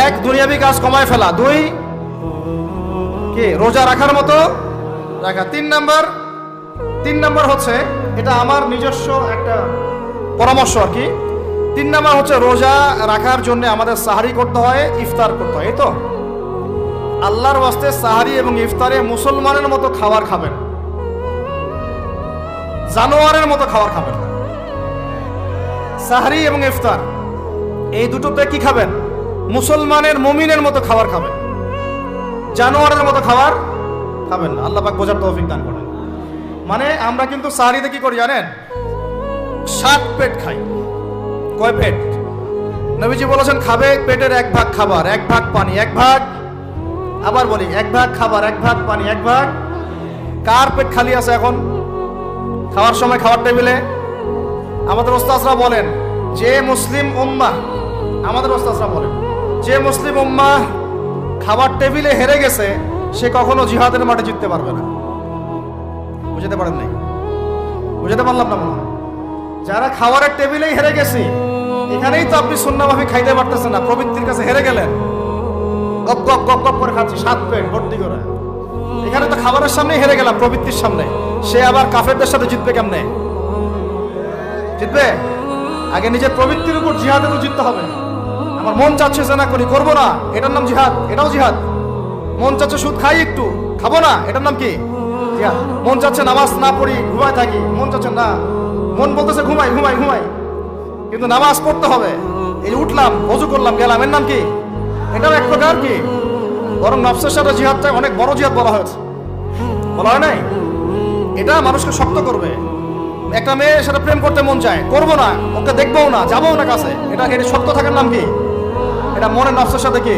1, দুনিয়াবি কাজ কমায় ফেলা। 2, কি রোজা রাখার মতো রাখা। 3 নাম্বার হচ্ছে, এটা আমার নিজস্ব একটা পরামর্শ আর কি। 3 নাম্বার হচ্ছে রোজা রাখার জন্য আমাদের সাহারি করতে হয়, ইফতার করতে হয়। এই তো আল্লাহর ওয়াস্তে সাহারি এবং ইফতারে মুসলমানের মতো খাবার খাবেন, জানোয়ারের মতো খাবার খাবেন না। সাহারি এবং ইফতার এই দুটোতে কি খাবেন? মুসলমানের মুমিনের মতো খাবার খাবেন, জানোয়ারের মতো খাবার খাবেন না। আল্লাহ পাক বোঝার তৌফিক দান করেন। মানে আমরা কিন্তু সাহারিতে কি করি জানেন? 7 পেট খাই। কয় পেট? নবীজি বলেছেন খাবে পেটের 1 ভাগ খাবার, 1 ভাগ পানি, 1 ভাগ, আবার বলি 1 ভাগ খাবার, 1 ভাগ পানি, 1 ভাগ। কার পেট খালি আছে এখন খাওয়ার সময় খাওয়ার টেবিলে? আমাদের ওস্তাদরা বলেন যে মুসলিম উম্মাহ, আমাদের ওস্তাদরা বলেন যে মুসলিম উম্মাহ খাবার টেবিলে হেরে গেছে সে কখনো জিহাদের মাঠে জিততে পারবে না। বুঝতে পারেন নাই? বুঝতে পারলাম না মনে হয়। যারা খাবারের টেবিলেই হেরে গেছি, এখানেই তো আপনি সুন্নাহভাবে খাইতে পারতেছেন না, প্রবৃত্তির কাছে হেরে গেলেন। গপ গপ গপ গপ করে খাচ্ছি 7 পেট ভর্তি করে। এখানে তো খাবারের সামনেই হেরে গেলাম, প্রবৃত্তির সামনে। সে আবার কাফেরদের সাথে জিতবে কেমনে? জিতবে আগে নিজের প্রবৃত্তির উপর জিহাদে তো জিততে হবে। আমার মন চাচ্ছে জেনা করি, করবো না, এটার নাম জিহাদ, এটাও জিহাদ। মন চাচ্ছে সুদ খাই একটু, খাবো না, এটার নাম কি? জিহাদ। মন চাচ্ছে নামাজ না পড়ি, ঘুমায় থাকি, মন চাচ্ছে না, মন বলতেছে ঘুমাই ঘুমাই ঘুমাই, কিন্তু নামাজ পড়তে হবে। এই যে উঠলাম, ওযু করলাম, গেলাম, এর নাম কি? এটাও এক প্রকার কি? বরং নফসের সাথে জিহাদটা অনেক বড় জিহাদ বলা হয়েছে, বলা হয় নাই? এটা মানুষকে শক্ত করবে। একটা মেয়ের সাথে প্রেম করতে মন চায়, করবো না, ওকে দেখবোও না, যাবোও না কাছে, এটা শক্ত থাকার নাম কি? এটা মনের নফসের সাথে কি?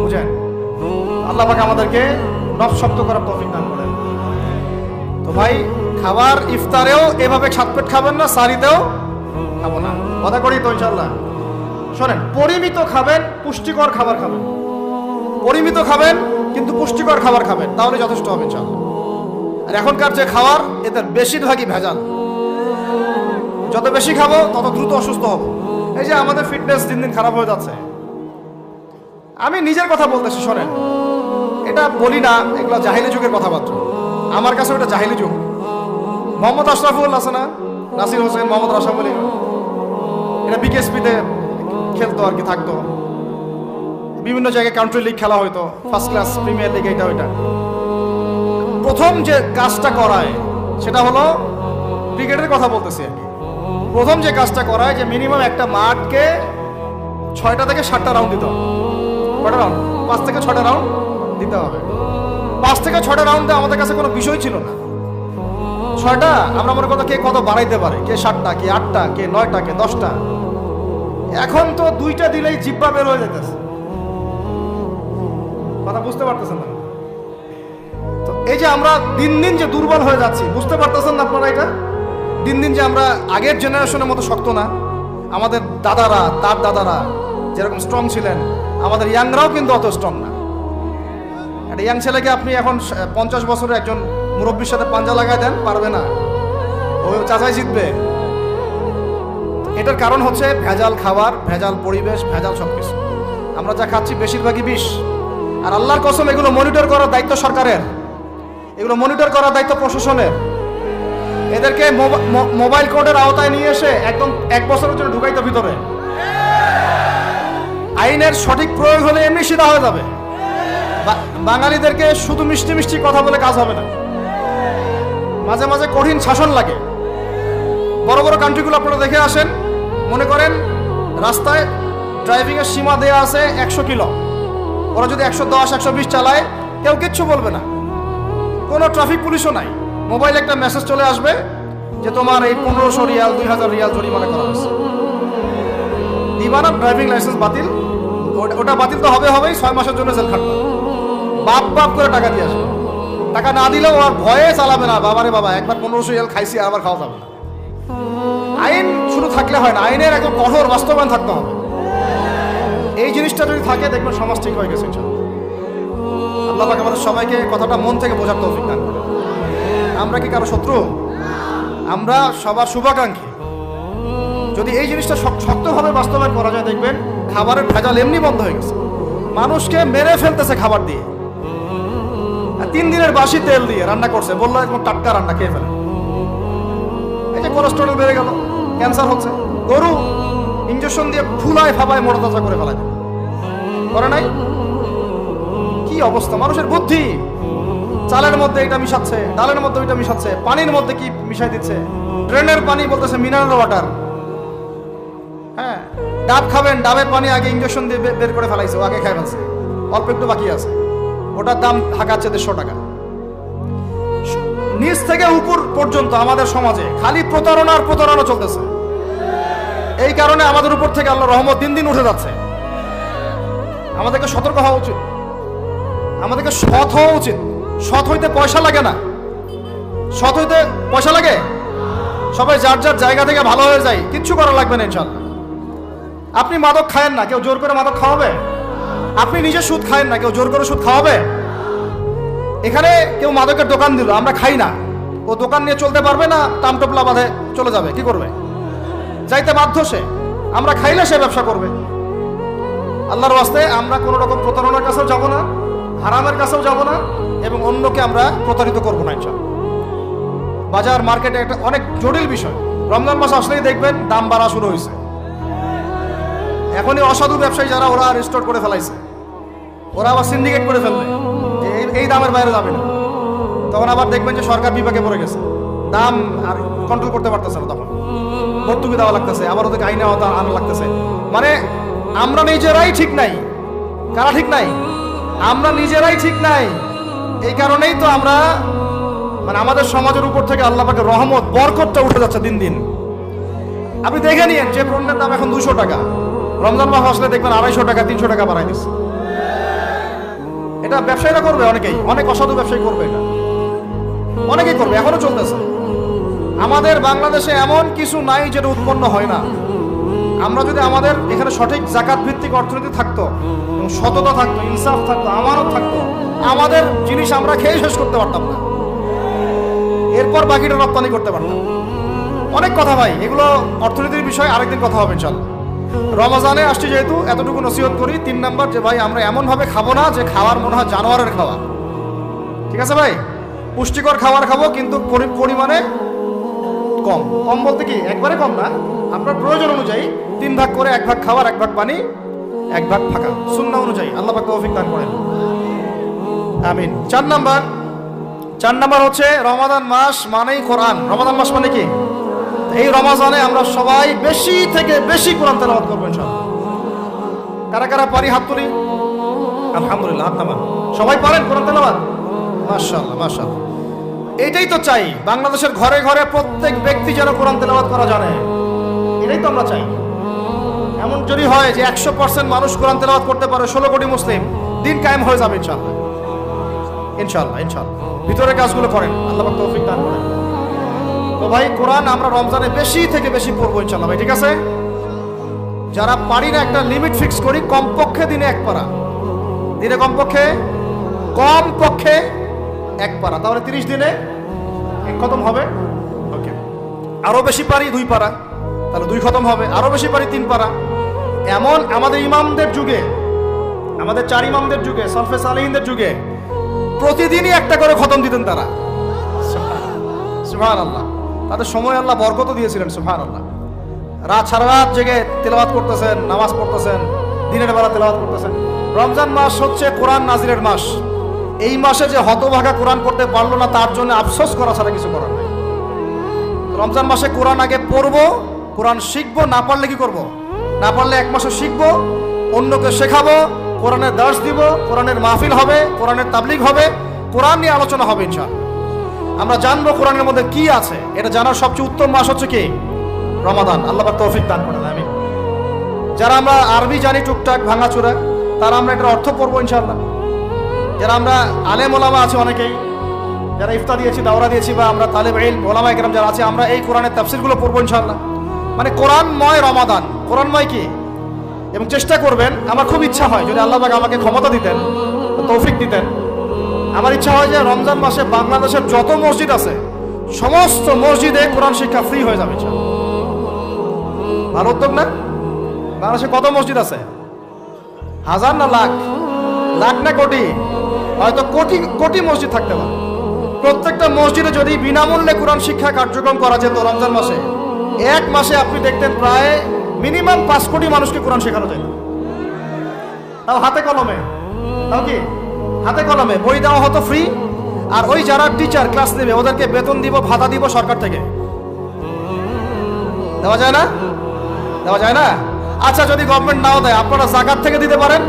বুঝেন? আল্লাহ পাক আমাদেরকে নফস শক্ত করার তৌফিক দান করেন। তো ভাই, খাবার ইফতারেও এভাবে 7 পেট খাবেন না, সারিতেও খাবো না, কথা করি তো ইনশাআল্লাহ। শোনেন, পরিমিত খাবেন, পুষ্টিকর খাবার খাবেন। পরিমিত খাবেন কিন্তু পুষ্টিকর খাবার খাবেন, তাহলে যথেষ্ট হবে ইনশাআল্লাহ। আর এখনকার যে খাবার, এদের বেশিরভাগই ভেজাল। যত বেশি খাবো তত দ্রুত অসুস্থ হব। এই যে আমাদের ফিটনেস দিন দিন খারাপ হয়ে যাচ্ছে। আমি নিজের কথা বলতেছি, শোনেন, এটা বলি না, এগুলো জাহিলি যুগের কথাবার্তা। আমার কাছে ওটা জাহিলি যুগ। মোহাম্মদ আশরাফুল আছে না, নাসির হোসেন, মোহাম্মদ রাশাফুল, এটা বিকেএসপিতে খেলতো আর কি, থাকতো। বিভিন্ন জায়গায় কান্ট্রি লিগ খেলা হইতো, ফার্স্ট ক্লাস, প্রিমিয়ার লিগ, এইটা ওইটা। প্রথম যে কাজটা করায় সেটা হলো, ক্রিকেটের কথা বলতেছি আর কি, প্রথম যে কাজটা করায় যে মিনিমাম একটা মাঠকে 6টা থেকে 7টা রাউন্ড দিতে হবে। কটা রাউন্ড? 5 থেকে 6টা রাউন্ড দিতে হবে। 5 থেকে 6টা রাউন্ডে আমাদের কাছে কোনো বিষয় ছিল না। 6টা আমরা মনে করতাম কে কত বাড়াইতে পারে, কে 7টা, কে 8টা, কে 9টা, কে 10টা। এখন তো 2টা দিলেই জিব্বা বের হয়ে যেতেছে। কথা বুঝতে পারতেছেন না? তো এই যে আমরা দিন দিন যে দুর্বল হয়ে যাচ্ছি, বুঝতে পারতেছেন না আপনারা? এটা দিন দিন যে আমরা আগের জেনারেশনের মতো শক্ত না। আমাদের দাদারা, তার দাদারা যেরকম স্ট্রং ছিলেন, আমাদের ইয়াংরাও কিন্তু অত স্ট্রং না। একটা ইয়াং ছেলেকে আপনি এখন 50 বছরের একজন মুরব্বীর সাথে পাঞ্জা লাগাই দেন, পারবে না, ওই চাচাই জিতবে। এটার কারণ হচ্ছে ভেজাল খাবার, ভেজাল পরিবেশ, ভেজাল সবকিছু। আমরা যা খাচ্ছি বেশিরভাগই বিষ। আর আল্লাহর কসম, এগুলো মনিটর করার দায়িত্ব সরকারের, এগুলো মনিটর করার দায়িত্ব প্রশাসনের। এদেরকে মোবাইল কোর্টের আওতায় নিয়ে এসে একদম 1 বছরের জন্য ঢুকাইতে ভিতরে। আইনের সঠিক প্রয়োগ হলে এমনি সিধা হয়ে যাবে। বাঙালিদেরকে শুধু মিষ্টি মিষ্টি কথা বলে কাজ হবে না, মাঝে মাঝে কঠিন শাসন লাগে। বড় বড় কান্ট্রিগুলো আপনারা দেখে আসেন, মনে করেন রাস্তায় ড্রাইভিংয়ের সীমা দেওয়া আছে 100 কিলো, ওরা যদি 110, 120 চালায় কেউ কিচ্ছু বলবে না, কোনো ট্রাফিক পুলিশও নাই। মোবাইলে একটা মেসেজ চলে আসবে যে তোমার এই 1500 রিয়াল, 2000 রিয়াল জরিমানা করা হয়েছে। দিবা না, ড্রাইভিং লাইসেন্স বাতিল। ওটা বাতিল তো হবেই, 6 মাসের জন্য জেল খাটবে। বাপ বাপ করে টাকা দিয়ে আসবে। টাকা না দিলেও আর ভয়ে চালাবে না, বাবারে বাবা একবার 1500 রিয়াল খাইছি, আবার খাওয়া যাবে না। আইন শুধু থাকলে হয় না, আইনের একদম কঠোর বাস্তবায়ন থাকতে হবে। এই জিনিসটা যদি থাকে, দেখবেন সমাজ ঠিক হয়ে গেছে ইনশাআল্লাহ। আল্লাহ পাক আমাদের সবাইকে কথাটা মন থেকে বোঝার তৌফিক দান করেন। আমরা কি কারো শত্রু? আমরা সবার শুভাকাঙ্ক্ষী। যদি এই জিনিসটা শক্তভাবে বাস্তবায়ন করা যায়, দেখবেন খাবারের ভেজাল এমনি বন্ধ হয়ে গেছে। মানুষকে মেরে ফেলতেছে খাবার দিয়ে, 3 দিনের বাসি তেল দিয়ে রান্না করছে, বললো একদম টাটকা রান্না, খেয়ে ফেলে। এই যে কোলেস্টেরল বেড়ে গেল, ক্যান্সার হচ্ছে। গরু ইঞ্জেকশন দিয়ে ফুলায় ফাবায় মোটা তাজা করে ফেলায়, করে নাই? কি অবস্থা মানুষের বুদ্ধি! চালের মধ্যে এটা মিশাচ্ছে, ডালের মধ্যে ওইটা মিশাচ্ছে, পানির মধ্যে কি মিশাই দিচ্ছে, ড্রেনের পানি বলতেছে মিনারেল ওয়াটার। হ্যাঁ, ডাব খাবেন, ডাবের পানি আগে ইঞ্জেকশন দিয়ে বের করে ফেলাইছে, ও আগে খাই ফেলছে, অল্প একটু বাকি আছে, ওটার দাম হাঁকাচ্ছে 150 টাকা। নিচ থেকে উপর পর্যন্ত আমাদের সমাজে খালি প্রতারণা আর প্রতারণা চলতেছে। এই কারণে আমাদের উপর থেকে আল্লাহর রহমত দিন দিন উঠে যাচ্ছে। আমাদেরকে সতর্ক হওয়া উচিত, আমাদেরকে সৎ হওয়া উচিত। সৎ হইতে পয়সা লাগে না, সৎ হইতে পয়সা লাগে? সবাই যার যার জায়গা থেকে ভালো হয়ে যায়, কিচ্ছু করা লাগবে না ইনশাআল্লাহ। আপনি মাদক খায়েন না, কেউ জোর করে মাদক খাওয়াবে? আপনি নিজে সুদ খায়েন না, কেউ জোর করে সুদ খাওয়াবে? এখানে কেউ মাদকের দোকান দিল, আমরা খাই না, ও দোকান নিয়ে চলতে পারবে না? টামটপলা বাঁধে চলে যাবে, কি করবে? যাইতে বাধ্য সে। আমরা খাইলে সে ব্যবসা করবে। আল্লাহর ওয়াস্তে আমরা কোনো রকম প্রতারণার কাছেও যাব না, হারামের কাছেও যাব না, এবং অন্যকে আমরা প্রতারিত করবো না ইনশাআল্লাহ। বাজার মার্কেটে একটা অনেক জটিল বিষয়। রমজান মাস আসলেই দেখবেন দাম বাড়া শুরু হয়েছে। এখনই অসাধু ব্যবসায়ী যারা, ওরা রিস্টোর করে ফেলাইছে, ওরা আবার সিন্ডিকেট করে ফেলবে, এই দামের বাইরে যাবে না। তখন আবার দেখবেন যে সরকার বিপাকে পড়ে গেছে, দাম আর কন্ট্রোল করতে পারতেছে না, তখন ভর্তুকি দেওয়া লাগতেছে, আবার ওদেরকে আইনে আনা লাগতেছে। মানে আমরা নিজেরাই ঠিক নাই। কারা ঠিক নাই? আমরা নিজেরাই ঠিক নাই। এই কারণেই তো আমরা, মানে আমাদের সমাজের উপর থেকে আল্লাহ পাকের রহমত, বরকতটা উঠে যাচ্ছে দিন দিন। আপনি দেখে নিন, যে পণ্যের দাম এখন 200 টাকা, রমজান মাস আসলে দেখবেন 250 টাকা 300 টাকা বাড়াই দিচ্ছে। এটা ব্যবসায়ীরা করবে, অনেকেই, অনেক অসাধু ব্যবসায়ী করবে, এটা অনেকেই করবে, এখনো চলতেছে। আমাদের বাংলাদেশে এমন কিছু নাই যেটা উৎপন্ন হয় না। আমরা যদি আমাদের এখানে সঠিক জাকাত ভিত্তিক অর্থনীতি থাকতো, এবং সততা থাকতো, ইনসাফ থাকতো, আমানত থাকতো, আমাদের জিনিস আমরা খেয়ে শেষ করতে পারতাম না, এরপর বাকিটা রপ্তানি করতে পারতাম। অনেক কথা ভাই, এগুলো অর্থনীতির বিষয়, আরেকদিন কথা হবে ইনশাআল্লাহ। রমজানে আসছি যেহেতু, এতটুকু নসিহত করি। 3 নাম্বার, যে ভাই আমরা এমন ভাবে খাবো না যে খাওয়ার মনে হয় জানোয়ারের খাওয়া। ঠিক আছে ভাই? পুষ্টিকর খাবার খাবো, কিন্তু পরিমাণে কম। কম বলতে কি একবারে কম না, আপনার প্রয়োজন অনুযায়ী 3 ভাগ করে, 1 ভাগ খাবার, 1 ভাগ পানি, 1 ভাগ ফাঁকা, সুন্নাহ অনুযায়ী। আল্লাহ পাক তৌফিক দান করেন, আমিন। 4 নাম্বার হচ্ছে রমাদান মাস মানেই কোরআন। রমাদান মাস মানে কি? এই রমজানে আমরা সবাই বেশি থেকে বেশি কোরআন তেলাওয়াত করবো ইনশাআল্লাহ। কারা কারা পারি হাত তুলি? আলহামদুলিল্লাহ, হাত নামান। সবাই পারেন কোরআন তেলাওয়াত? মাশাআল্লাহ, মাশাআল্লাহ। এইটাই তো চাই, বাংলাদেশের ঘরে ঘরে প্রত্যেক ব্যক্তি যেন কোরআন তেলাওয়াত করা জানে। এটাই তো আমরা চাই। এমন যদি হয় যে 100% মানুষ কোরআন তেলাওয়াত করতে পারে, 16 কোটি মুসলিম, দিন কায়েম হয়ে যাবে ইনশাআল্লাহ। ইনশাআল্লাহ, ইনশাআল্লাহ। ভিতরের কাজগুলো করেন, আল্লাহ পাক তৌফিক দান করেন। তো ভাই, কোরআন আমরা রমজানে বেশি থেকে বেশি পড়বো ইনশাআল্লাহ ভাই, ঠিক আছে? যারা পারি না, একটা লিমিট ফিক্স করি, কমপক্ষে দিনে 1 পারা, দিনে কমপক্ষে 1 পারা, তাহলে 30 দিনে 1 খতম হবে। ওকে, আরো বেশি পারি 2 পারা, তাহলে 2 খতম হবে। আরো বেশি পারি 3 পারা। এমন আমাদের ইমামদের যুগে, আমাদের 4 ইমামদের যুগে, সলফে সালেহিনদের যুগে প্রতিদিনই 1টা করে খতম দিতেন তারা। সুবহানাল্লাহ। তাদের সময় আল্লাহ বরকত দিয়েছিলেন, সুবহানাল্লাহ। সারা রাত জেগে তেলাওয়াত করতেছেন, নামাজ পড়তেছেন, দিনের বেলা তেলাওয়াত করতেছেন। রমজান মাস হচ্ছে কোরআন নাজিলের মাস। এই মাসে যে হতভাগা কোরআন পড়তে পারলো না, তার জন্য আফসোস করা ছাড়া কিছু করার নেই। রমজান মাসে কোরআন আগে পড়বো, কোরআন শিখবো। না পারলে কি করব? না পারলে 1 মাসে শিখবো, অন্যকে শেখাবো, কোরআনের দার্স দিব, কোরআনের মাহফিল হবে, কোরআনের তাবলীগ হবে, কোরআন নিয়ে আলোচনা হবে ইনশাআল্লাহ। আমরা জানবো কোরআনের মধ্যে কি আছে। এটা জানার সবচেয়ে উত্তম মাস হচ্ছে কি? রমাদান। আল্লাহ পাক তৌফিক দান করেন, আমিন। যারা আমরা আরবি জানি টুকটাক ভাঙাচোরা, তারা আমরা এটার অর্থ পড়বো ইনশাআল্লাহ। যারা আমরা আলেম ওলামা আছে অনেকেই, যারা ইফতা দিয়েছি, দাওরা দিয়েছি, বা আমরা তালেব ইলম ওলামা ইকরাম যারা আছে, আমরা এই কোরআনের তাফসীরগুলো পড়বো ইনশাআল্লাহ। মানে কোরআনময় রমাদান, কোরআনময় কি? এবং চেষ্টা করবেন, আমার খুব ইচ্ছা হয় যদি আল্লাহ পাক আমাকে ক্ষমতা দিতেন, তৌফিক দিতেন, আমার ইচ্ছা হয় যে রমজান মাসে বাংলাদেশের যত মসজিদ আছে সমস্ত মসজিদে কোরআন শিক্ষা ফ্রি হয়ে যাবে ইনশাআল্লাহ। ভালো উদ্যোগ না? বাংলাদেশে কত মসজিদ আছে? হাজার না লাখ? লাখ না কোটি? হয়তো কোটি কোটি মসজিদ থাকতে পারে। প্রত্যেকটা মসজিদে যদি বিনামূল্যে কোরআন শিক্ষা কার্যক্রম করা যেত রমজান মাসে, 1 মাসে আপনি দেখতেন প্রায় মিনিমাম 5 কোটি মানুষকে কোরআন শেখানো যেত। তাও হাতে কলমে। তাও কি? হাতে কলমে। বই দেওয়া হতো ফ্রি, আর ওই যারা টিচার ক্লাস নেবে ওদেরকে বেতন দিব, ভাতা দিব সরকার থেকে। দেওয়া যায় না? দেওয়া যায় না? আচ্ছা, যদি গভর্নমেন্ট নাও দেয়, আপনারা যাকাত থেকে দিতে পারেন,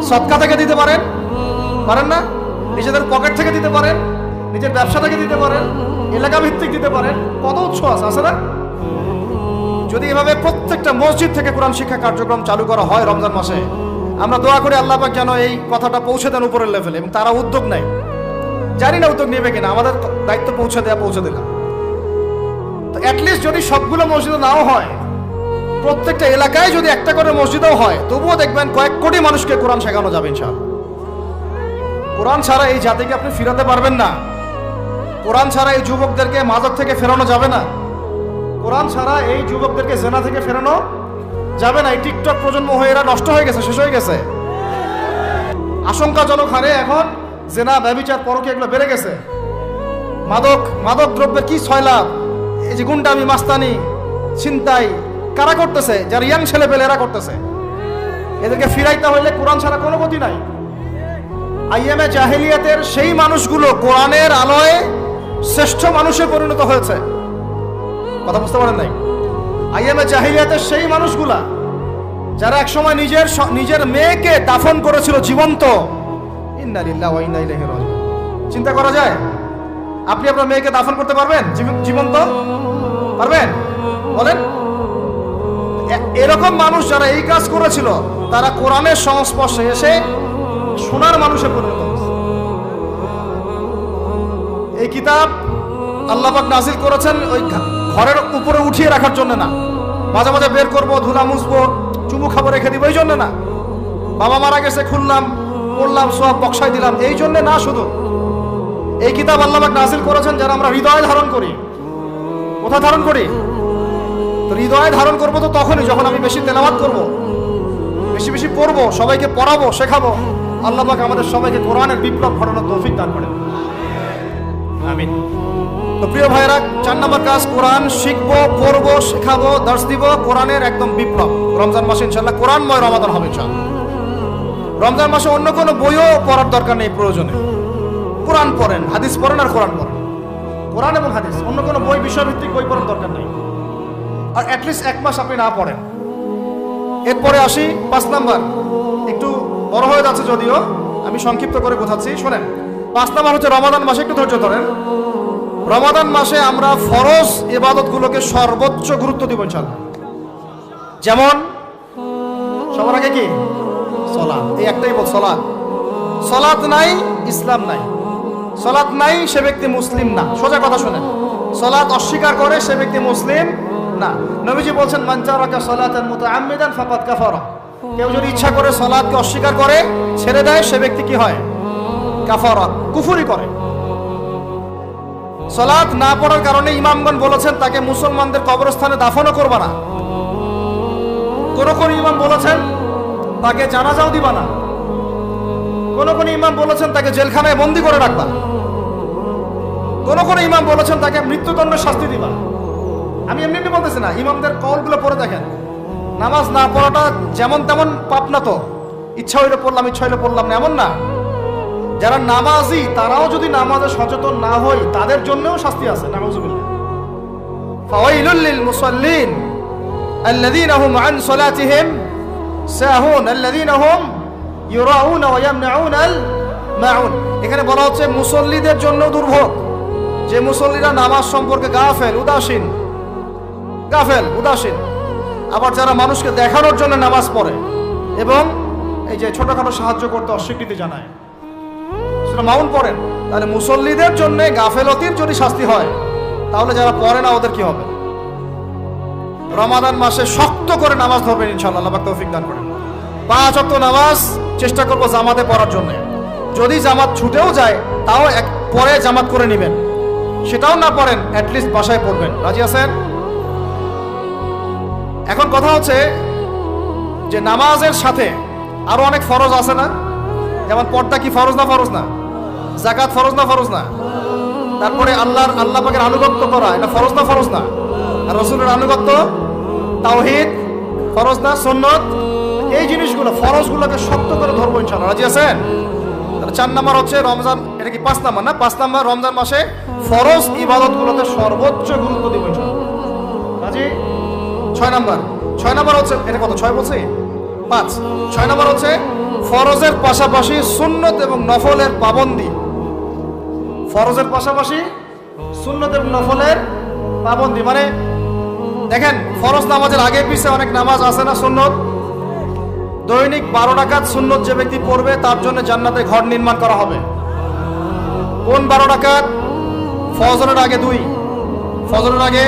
সদকা থেকে দিতে পারেন, পারেন না? নিজেদের পকেট থেকে দিতে পারেন, নিজের ব্যবসা থেকে দিতে পারেন, এলাকা ভিত্তিক দিতে পারেন, কত উৎস আছে না? যদি এভাবে প্রত্যেকটা মসজিদ থেকে কোরআন শিক্ষা কার্যক্রম চালু করা হয় রমজান মাসে, আমরা দোয়া করি আল্লাহ পাক যেন এই কথাটা পৌঁছে দেন উপরের লেভেলে, এবং তারা উদ্যোগ নেয়। জানি না উদ্যোগ নেবে কিনা, আমাদের দায়িত্ব পৌঁছে দিলাম। তো অ্যাটলিস্ট যদি সবগুলো মসজিদে নাও হয়, প্রত্যেকটা এলাকায় যদি একটা করে মসজিদও হয়, তবুও দেখবেন কয়েক কোটি মানুষকে কোরআন শেখানো যাবে ইনশাআল্লাহ। কোরআন ছাড়া এই জাতিকে আপনি ফিরাতে পারবেন না। কোরআন ছাড়া এই যুবকদেরকে মাদক থেকে ফেরানো যাবে না। কোরআন ছাড়া এই যুবকদেরকে জেনা থেকে ফেরানো যাবে না। এই টিকটক প্রজন্ম হয়ে এরা নষ্ট হয়ে গেছে, শেষ হয়ে গেছে। আশঙ্কাজনক হারে এখন জেনা, ব্যভিচার, পরকীয়া এগুলো বেড়ে গেছে। মাদক দ্রব্যের কি ছয়লাভ, এই যে গুন্ডামি, মাস্তানি, ছিনতাই কারা করতেছে? যারা ইয়াং ছেলে পেলে এরা করতেছে। এদেরকে ফিরাইতে হইলে কোরআন ছাড়া কোনো গতি নাই। আইএমএ জাহেলিয়াতের সেই মানুষগুলো কোরআনের আলোয় শ্রেষ্ঠ মানুষে পরিণত হয়েছে। কথা বুঝতে পারেন নাই? আইএমএ জাহেলিয়াতের সেই মানুষগুলা যারা একসময় নিজের মেয়েকে দাফন করেছিল জীবন্ত। ইন্না লিল্লাহি ওয়া ইন্না ইলাইহি রাজিউন। চিন্তা করা যায়? আপনি আপনার মেয়েকে দাফন করতে পারবেন জীবন্ত? পারবেন? বলেন। এরকম মানুষ যারা এই কাজ করেছিল, তারা কোরআনের সংস্পর্শে এসে সোনার মানুষে পরিণত হয়েছে। এই কিতাব আল্লাহ পাক নাজিল করেছেন ওই ঘরের উপরে উঠিয়ে রাখার জন্য না, মাঝে মাঝে বের করবো, ধুলা মুছবো, চুমু খাবো, রেখে দিব, এই জন্য না। বাবা মারা গেছে, খুললাম, পড়লাম, সব বক্সায় দিলাম, এই জন্য না। শুধু এই কিতাব আল্লাহ পাক নাজিল করেছেন যারা আমরা হৃদয়ে ধারণ করি। কোথায় ধারণ করি? তো হৃদয়ে ধারণ করবো তো তখনই যখন আমি বেশি তেলাওয়াত করব, বেশি বেশি পড়বো, সবাইকে পড়াবো, শেখাবো। আল্লাহ পাক আমাদের সবাইকে কোরআনের বিপ্লব ঘটানোর তৌফিক দান করেন। আমিন। তো প্রিয় ভাইরা, 4 নম্বর কাজ, কোরআন শিখবো, পড়বো, শেখাবো, দর্শ দিব। কোরআনের একদম বিপ্লব। রমজান মাসে ইনশাআল্লাহ কোরআনময় রমাদান হবে ইনশাআল্লাহ। রমজান মাসে অন্য কোনো বইও পড়ার দরকার নেই প্রয়োজনে। কোরআন পড়েন, হাদিস পড়েন আর কোরআন পড়েন। কোরআন এবং হাদিস, অন্য কোনো বই, বিষয়ভিত্তিক বই পড়ার দরকার নেই। আর অ্যাটলিস্ট 1 মাস আপনি না পড়েন। এরপরে আসি 5 নাম্বার। একটু বড় হয়ে যাচ্ছে যদিও, আমি সংক্ষিপ্ত করে বোঝাচ্ছি, শোনেন। 5 নাম্বার হচ্ছে রমাদান মাসে, একটু ধৈর্য ধরেন। রমাদান মাসে আমরা ফরজ ইবাদতগুলোকে সর্বোচ্চ গুরুত্ব দিব ইনশাআল্লাহ। যেমন সবার আগে কি? সালাত। এই একটাই বল, সালাত। সালাত নাই, ইসলাম নাই। সালাত নাই, সে ব্যক্তি মুসলিম না। সোজা কথা শুনেন, সালাত অস্বীকার করে সে ব্যক্তি মুসলিম না। নবীজি বলছেন, মান তারাকা সালাতান মুতাআম্মিদান ফাকাদ কাফারা। কেউ যদি ইচ্ছা করে সালাতকে অস্বীকার করে, ছেড়ে দেয়, সে ব্যক্তি কি হয়? কাফারা, কুফরি করে। সালাত না পড়ার কারণে ইমামগণ বলেছেন তাকে মুসলমানদের কবরস্থানে দাফনও করবা না। কোন কোন ইমাম বলেছেন তাকে জানাজাও দিবা না। কোন কোন ইমাম বলেছেন তাকে জেলখানায় বন্দী করে রাখবা। কোন কোন ইমাম বলেছেন তাকে মৃত্যুদণ্ডের শাস্তি দিবা। আমি এমনি বলতেছি না, ইমামদের কওলগুলো পড়ে দেখেন। নামাজ না পড়াটা যেমন তেমন পাপ না তো, ইচ্ছা হইলে পড়লাম, ইচ্ছা হইলে পড়লাম না, এমন না। যারা নামাজি তারাও যদি নামাজে সচেতন না হয়, তাদের জন্যও শাস্তি আছে। নাউযুবিল্লাহ। ফাওয়াইলুল লিল মুসাল্লিন আল্লাযীনা হুম আন সালাতিহিম সাহুন আল্লাযীনা হুম ইউরাউনা ওয়া ইয়ামনাউনাল মাউন। এখানে বলা হচ্ছে মুসল্লিদের জন্য দুর্ভোগ, যে মুসল্লিরা নামাজ সম্পর্কে গাফেল, উদাসীন। আবার যারা মানুষকে দেখানোর জন্য নামাজ পড়ে এবং এই যে ছোটখাটো সাহায্য করতে অস্বীকৃতি জানায়, সেটা মাউন পড়েন। তাহলে মুসল্লিদের জন্য গাফেলতির যদি শাস্তি হয়, তাহলে যারা পড়ে না ওদের কি হবে? রমাদান মাসে শক্ত করে নামাজ ধরবেন ইনশাআল্লাহ, আল্লাহ পাক তৌফিক দান করেন। 5 ওয়াক্ত নামাজ চেষ্টা করব জামাতে পড়ার জন্য। যদি জামাত ছুটেও যায়, তাও পরে জামাত করে নেবেন। সেটাও না পড়েন, অ্যাটলিস্ট বাসায় পড়বেন। রাজি আছেন? এখন কথা হচ্ছে যে নামাজের সাথে আরো অনেক ফরজ আছে না? যেমন পর্দা কি ফরজ না? যাকাত ফরজ না? তারপরে আল্লাহ পাকের আনুগত্য করা, এটা ফরজ না? আর রাসূলের আনুগত্য, তাওহীদ ফরজ না? সুন্নাত, এই জিনিসগুলো, ফরজগুলোকে শক্ত করে ধরবো ইনশাআল্লাহ। রাজি আছেন? তাহলে 4 নাম্বার হচ্ছে রমজান, এটা কি 5 নাম্বার না? 5 নাম্বার, রমজান মাসে ফরজ ইবাদতগুলোতে সর্বোচ্চ গুরুত্ব দিব ইনশাআল্লাহ। রাজি? 6 6 নম্বর হচ্ছে, এটা কত 6 বলছি 5, 6 নম্বর হচ্ছে ফরজের পাশাপাশি সুন্নত এবং নফলের পাবন্দি। ফরজের পাশাপাশি সুন্নত এবং নফলের পাবন্দি, মানে দেখেন ফরজ নামাজের আগে পিছে অনেক নামাজ আছে না সুন্নত, দৈনিক 12 রাকাত সুন্নত যে ব্যক্তি পড়বে তার জন্য জান্নাতে ঘর নির্মাণ করা হবে। কোন 12 রাকাত? ফজরের আগে 2, ফজরের আগে,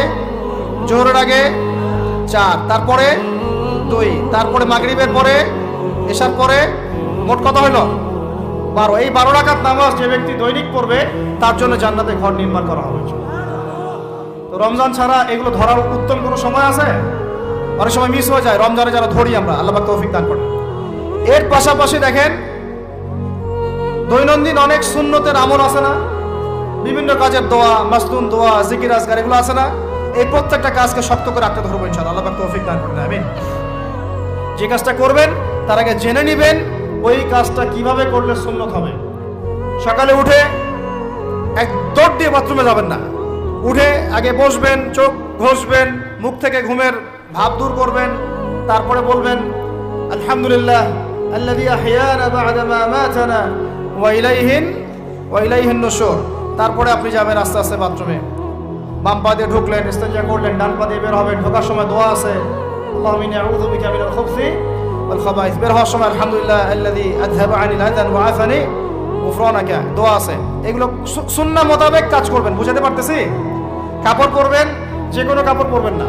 জোহরের আগে 4, তারপরে 2, তারপরে মাগরিবের পরে, এশার পরে, মোট কত হইল 12। এই 12 রাকাত নামাজ যে ব্যক্তি দৈনিক পড়বে তার জন্য জান্নাতে ঘর নির্মাণ করা হবে। তো রমজান ছাড়া এগুলো ধরার উত্তম কোনো সময় আছে? অনেক সময় মিস হয়ে যায়, রমজানে যারা ধরি আমরা, আল্লাহ পাক তৌফিক দান করেন। এর পাশাপাশি দেখেন দৈনন্দিন অনেক সুন্নতের আমল আছে না, বিভিন্ন কাজের দোয়া, মাসনুন দোয়া, জিকির আজকার, এগুলো আছে না, এই প্রত্যেকটা কাজকে শক্ত করে রাখতে ধরবো ইনশাআল্লাহ, আল্লাহ পাক তৌফিক দান করেন, আমিন। যে কাজটা করবেন তার আগে জেনে নেবেন ওই কাজটা কিভাবে করলে সুন্নত হবে। সকালে উঠে এক দৌড় দিয়ে বাথরুমে যাবেন না, উঠে আগে বসবেন, চোখ ঘষবেন, মুখ থেকে ঘুমের ভাব দূর করবেন, তারপরে বলবেন আলহামদুলিল্লাহ আল্লাযী আহইয়ানা বা'দা মা আমাতানা ওয়া ইলাইহিন নুশুর। তারপরে আপনি যাবেন আস্তে আস্তে বাথরুমে, বাম পা দিয়ে ঢুকলেন, ইস্তেঞ্জা করলেন, ডান পা দিয়ে বের হবেন, ঢোকার সময় দোয়া আছে আল্লাহুম্মা ইন্নী আউযু বিকা মিনাল খুবসি ওয়াল খাবাইস, বের হওয়ার সময় আলহামদুলিল্লাহ আল্লাযী আযহাবা আনিল আযান ওয়া আফানি গুফরানাকা, দোয়া আছে। এগুলো সুন্নাহ মোতাবেক কাজ করবেন, বুঝাতে পারতেছি? কাপড় পরবেন, যে কোনো কাপড় পরবেন না,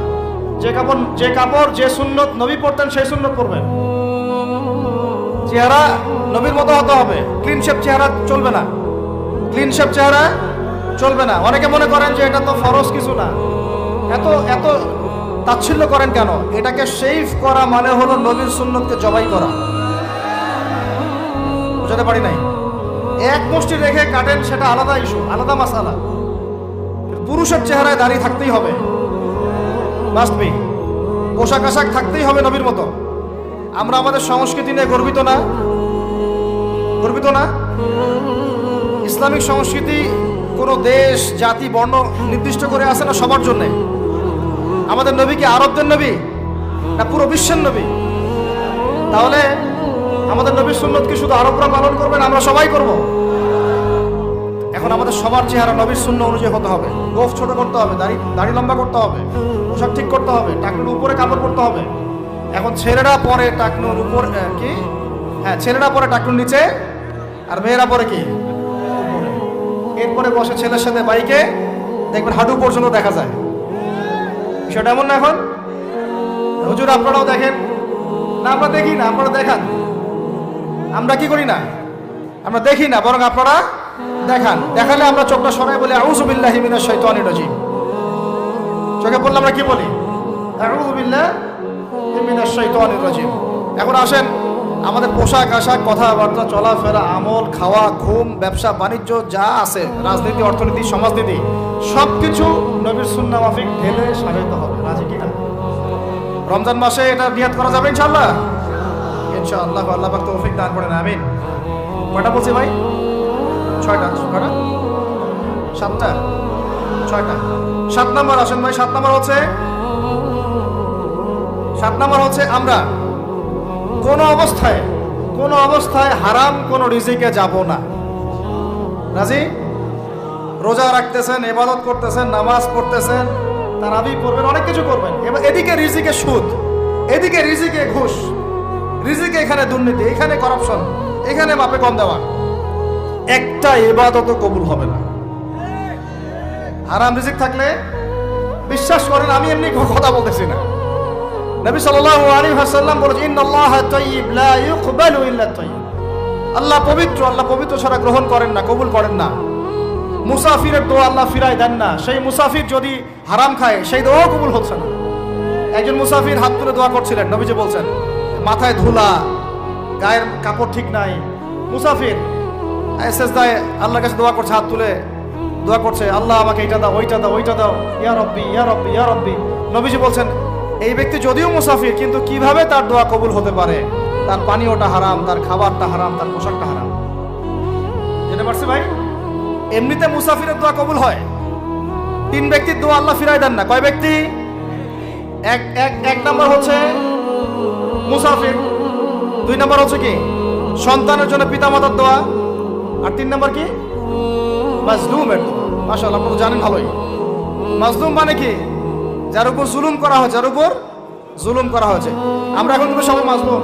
যে কাপড় যে সুন্নত নবী পরতেন সেই সুন্নত পরবেন। চেহারা নবীর মতো হতে হবে, ক্লিন শেপ চেহারা চলবে না, ক্লিন শেপ চেহারা চলবে না। অনেকে মনে করেন যে এটা তো ফরজ কিছু না, এত এত তাচ্ছিল্য করেন কেন? এটাকে শেভ করা মানে হলো নবীর সুন্নতকে জবাই করা। বুঝাতে পারি নাই? এক মুষ্টি রেখে কাটেন সেটা আলাদা ইস্যু, আলাদা মাসালা। পুরুষের চেহারায় দাঁড়িয়ে থাকতেই হবে, মাস্ট বি। পোশাক আশাক থাকতেই হবে নবীর মতো। আমরা আমাদের সংস্কৃতি নিয়ে গর্বিত না? গর্বিত না? ইসলামিক সংস্কৃতি কোনো দেশ, জাতি, বর্ণ নির্দিষ্ট করে আসে না, সবার জন্যে। আমাদের নবী কি আরবদের নবী না পুরো বিশ্বের নবী? তাহলে আমাদের নবীর সুন্নত কি শুধু আরবরা পালন করবেন, আমরা সবাই করব? এখন আমাদের সবার চেহারা নবীর সুন্নাহ অনুযায়ী হতে হবে। গোফ ছোট করতে হবে, দাড়ি লম্বা করতে হবে, পোশাক ঠিক করতে হবে, টাকনুর উপরে কাপড় পরতে হবে। এখন ছেলেরা পরে টাকনুর উপর কি, হ্যাঁ ছেলেরা পরে টাকনুর নিচে, আর মেয়েরা পরে কি উপরে। এরপরে বসে ছেলের সাথে বাইকে, দেখবেন হাঁটু পর্যন্ত দেখা যায়। বিষয়টা এমন না? এখন হুজুর আপনারাও দেখেন না? আমরা দেখি না, আপনারা দেখান। আমরা কি করি না? আমরা দেখি না, বরং আপনারা দেখান। দেখালে আমরা চোখটা সরাই বলি আউযু বিল্লাহি মিনাশ শাইতানির রাজিম। চোখে পড়লে আমরা কি বলি? আউযু বিল্লাহি মিনাশ শাইতানির রাজিম। এখন আসেন আমাদের পোশাক আশাক, কথাবার্তা, চলাফেরা, আমল, খাওয়া, ঘুম, ব্যবসা বাণিজ্য যা আছে, রাজনীতি, অর্থনীতি, সমাজনীতি, সবকিছু নবীর সুন্নাহ মাফিক ঢেলে সাজাইতে হবে। রাজি কিনা? রমজান মাসে এটা নিয়াত করা যাবে ইনশাআল্লাহ? ইনশাআল্লাহ, আল্লাহ পাক তৌফিক দান করেন, আমিন। কয়টা বলছি ভাই? 6টা। কয়টা? 7টা? 6টা। 7 নম্বর আসেন ভাই। 7 নম্বর হচ্ছে আমরা কোনো অবস্থায় হারাম কোনো রিজিকে যাব না। রাজি? রোজা রাখতেছেন, ইবাদত করতেছেন, নামাজ পড়তেছেন, তারাবি পড়বেন, অনেক কিছু করবেন। এবার এদিকে রিজিকে সুদ, এদিকে রিজিকে ঘুষ, রিজিকে এখানে দুর্নীতি, এখানে করাপশন, এখানে মাপে কম দেওয়া, একটা ইবাদতও কবুল হবে না। হারাম রিজিক থাকলে বিশ্বাস করেন, আমি এমনি কথা বলতেছি না। নবী সাল্লাল্লাহু আলাইহি ওয়াসাল্লাম বলেছেন ইন্নাল্লাহা তাইয়্যিব লা ইউকবালু ইল্লা তাইয়্যিব। আল্লাহ পবিত্র, আল্লাহ পবিত্র ছাড়া গ্রহণ করেন না, কবুল করেন না। মুসাফিরের দোয়া আল্লাহ ফিরাই দেন না। সেই মুসাফির যদি হারাম খায় সেই দোয়াও কবুল হচ্ছে না। একজন মুসাফির হাত তুলে দোয়া করছিলেন, নবীজি বলছেন মাথায় ধুলা, গায়ের কাপড় ঠিক নাই, মুসাফির সেজদায় আল্লাহর কাছে দোয়া করছে, হাত তুলে দোয়া করছে, আল্লাহ আমাকে এইটা দাও, ওইটা দাও, ওইটা দাও, ইয়া রব্বি ইয়া রব্বি ইয়া রব্বি। নবীজি বলছেন এই ব্যক্তি যদিও মুসাফির, কিন্তু কিভাবে তার দোয়া কবুল হতে পারে? তার পানীয়টা হারাম, তার খাবারটা হারাম, তার পোশাকটা হারাম। জেনে পারছি ভাই? এমনিতে মুসাফিরের দোয়া কবুল হয়। 3 ব্যক্তির দোয়া আল্লাহ ফিরাই দেন না। কয় ব্যক্তি? এক এক এক নাম্বার হচ্ছে মুসাফির, 2 নাম্বার হচ্ছে কি সন্তানের জন্য পিতামাতার দোয়া, আর 3 নাম্বার কি মাজলুমের দোয়া। মাশাআল্লাহ, আপনারা জানেন ভালোই। মাজলুম মানে কি? যার উপর জুলুম করা হয়, যার উপর জুলুম করা হয়েছে। আমরা এখন কিন্তু সবাই মাজলুম,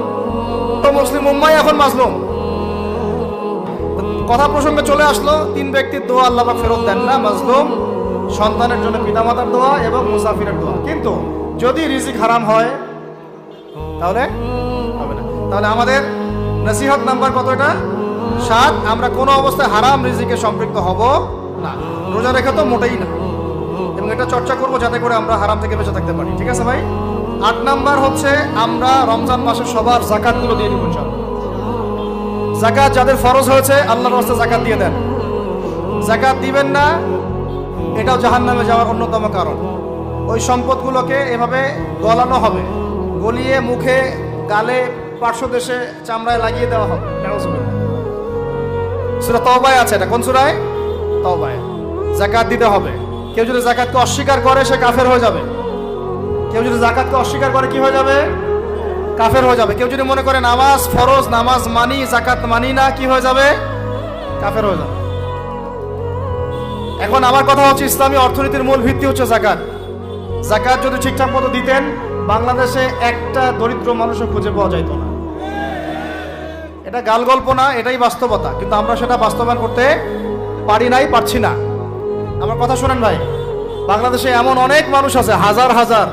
তো মুসলিম উম্মাই এখন মাজলুম। কথা প্রসঙ্গে চলে আসলো, 3 ব্যক্তির দোয়া আল্লাহ পাক ফেরত দেন না, মাজলুম, সন্তানের জন্য পিতামাতার দোয়া এবং মুসাফিরের দোয়া। কিন্তু যদি রিজিক হারাম হয় তাহলে হবে না। তাহলে আমাদের নসিহত নাম্বার কত? এটা 7। আমরা কোনো অবস্থায় হারাম রিজিকে সম্পৃক্ত হব না, রোজা রেখে তো মোটেই না, এবং এটা চর্চা করবো যাতে করে আমরা হারাম থেকে বেঁচে থাকতে পারি। ঠিক আছে ভাই? 8 নাম্বার হচ্ছে আমরা রমজান মাসে সবার যাকাতগুলো দিয়ে দিব ইনশাআল্লাহ। যাকাত যাদের ফরজ হয়েছে আল্লাহর রাস্তায় যাকাত দিয়ে দেন। যাকাত দিবেন না, এটাও জাহান্নামে যাওয়ার অন্যতম কারণ। ওই সম্পদগুলোকে এভাবে গলানো হবে, গলিয়ে মুখে, গালে, পার্শ্বদেশে, চামড়ায় লাগিয়ে দেওয়া হবে। সূরা তাওবায় আছে এটা। কোন সূরায়? তাওবায়। যাকাত দিতে হবে। কেউ যদি যাকাতকে অস্বীকার করে সে কাফের হয়ে যাবে। কেউ যদি যাকাতকে অস্বীকার করে কি হয়ে যাবে? কাফের হয়ে যাবে। কেউ যদি মনে করে নামাজ ফরজ, নামাজ মানি, যাকাত মানি না, কি হয়ে যাবে? কাফের হয়ে যাবে। এখন আমার কথা হচ্ছে, ইসলামী অর্থনীতির মূল ভিত্তি হচ্ছে যাকাত। যাকাত যদি ঠিকঠাক মতো দিতেন, বাংলাদেশে একটা দরিদ্র মানুষও খুঁজে পাওয়া যাইত না। এটা গাল গল্প না, এটাই বাস্তবতা। কিন্তু আমরা সেটা বাস্তবায়ন করতে পারি নাই, পারছি না। আমার কথা শোনেন ভাই, বাংলাদেশে এমন অনেক মানুষ আছে, হাজার হাজার,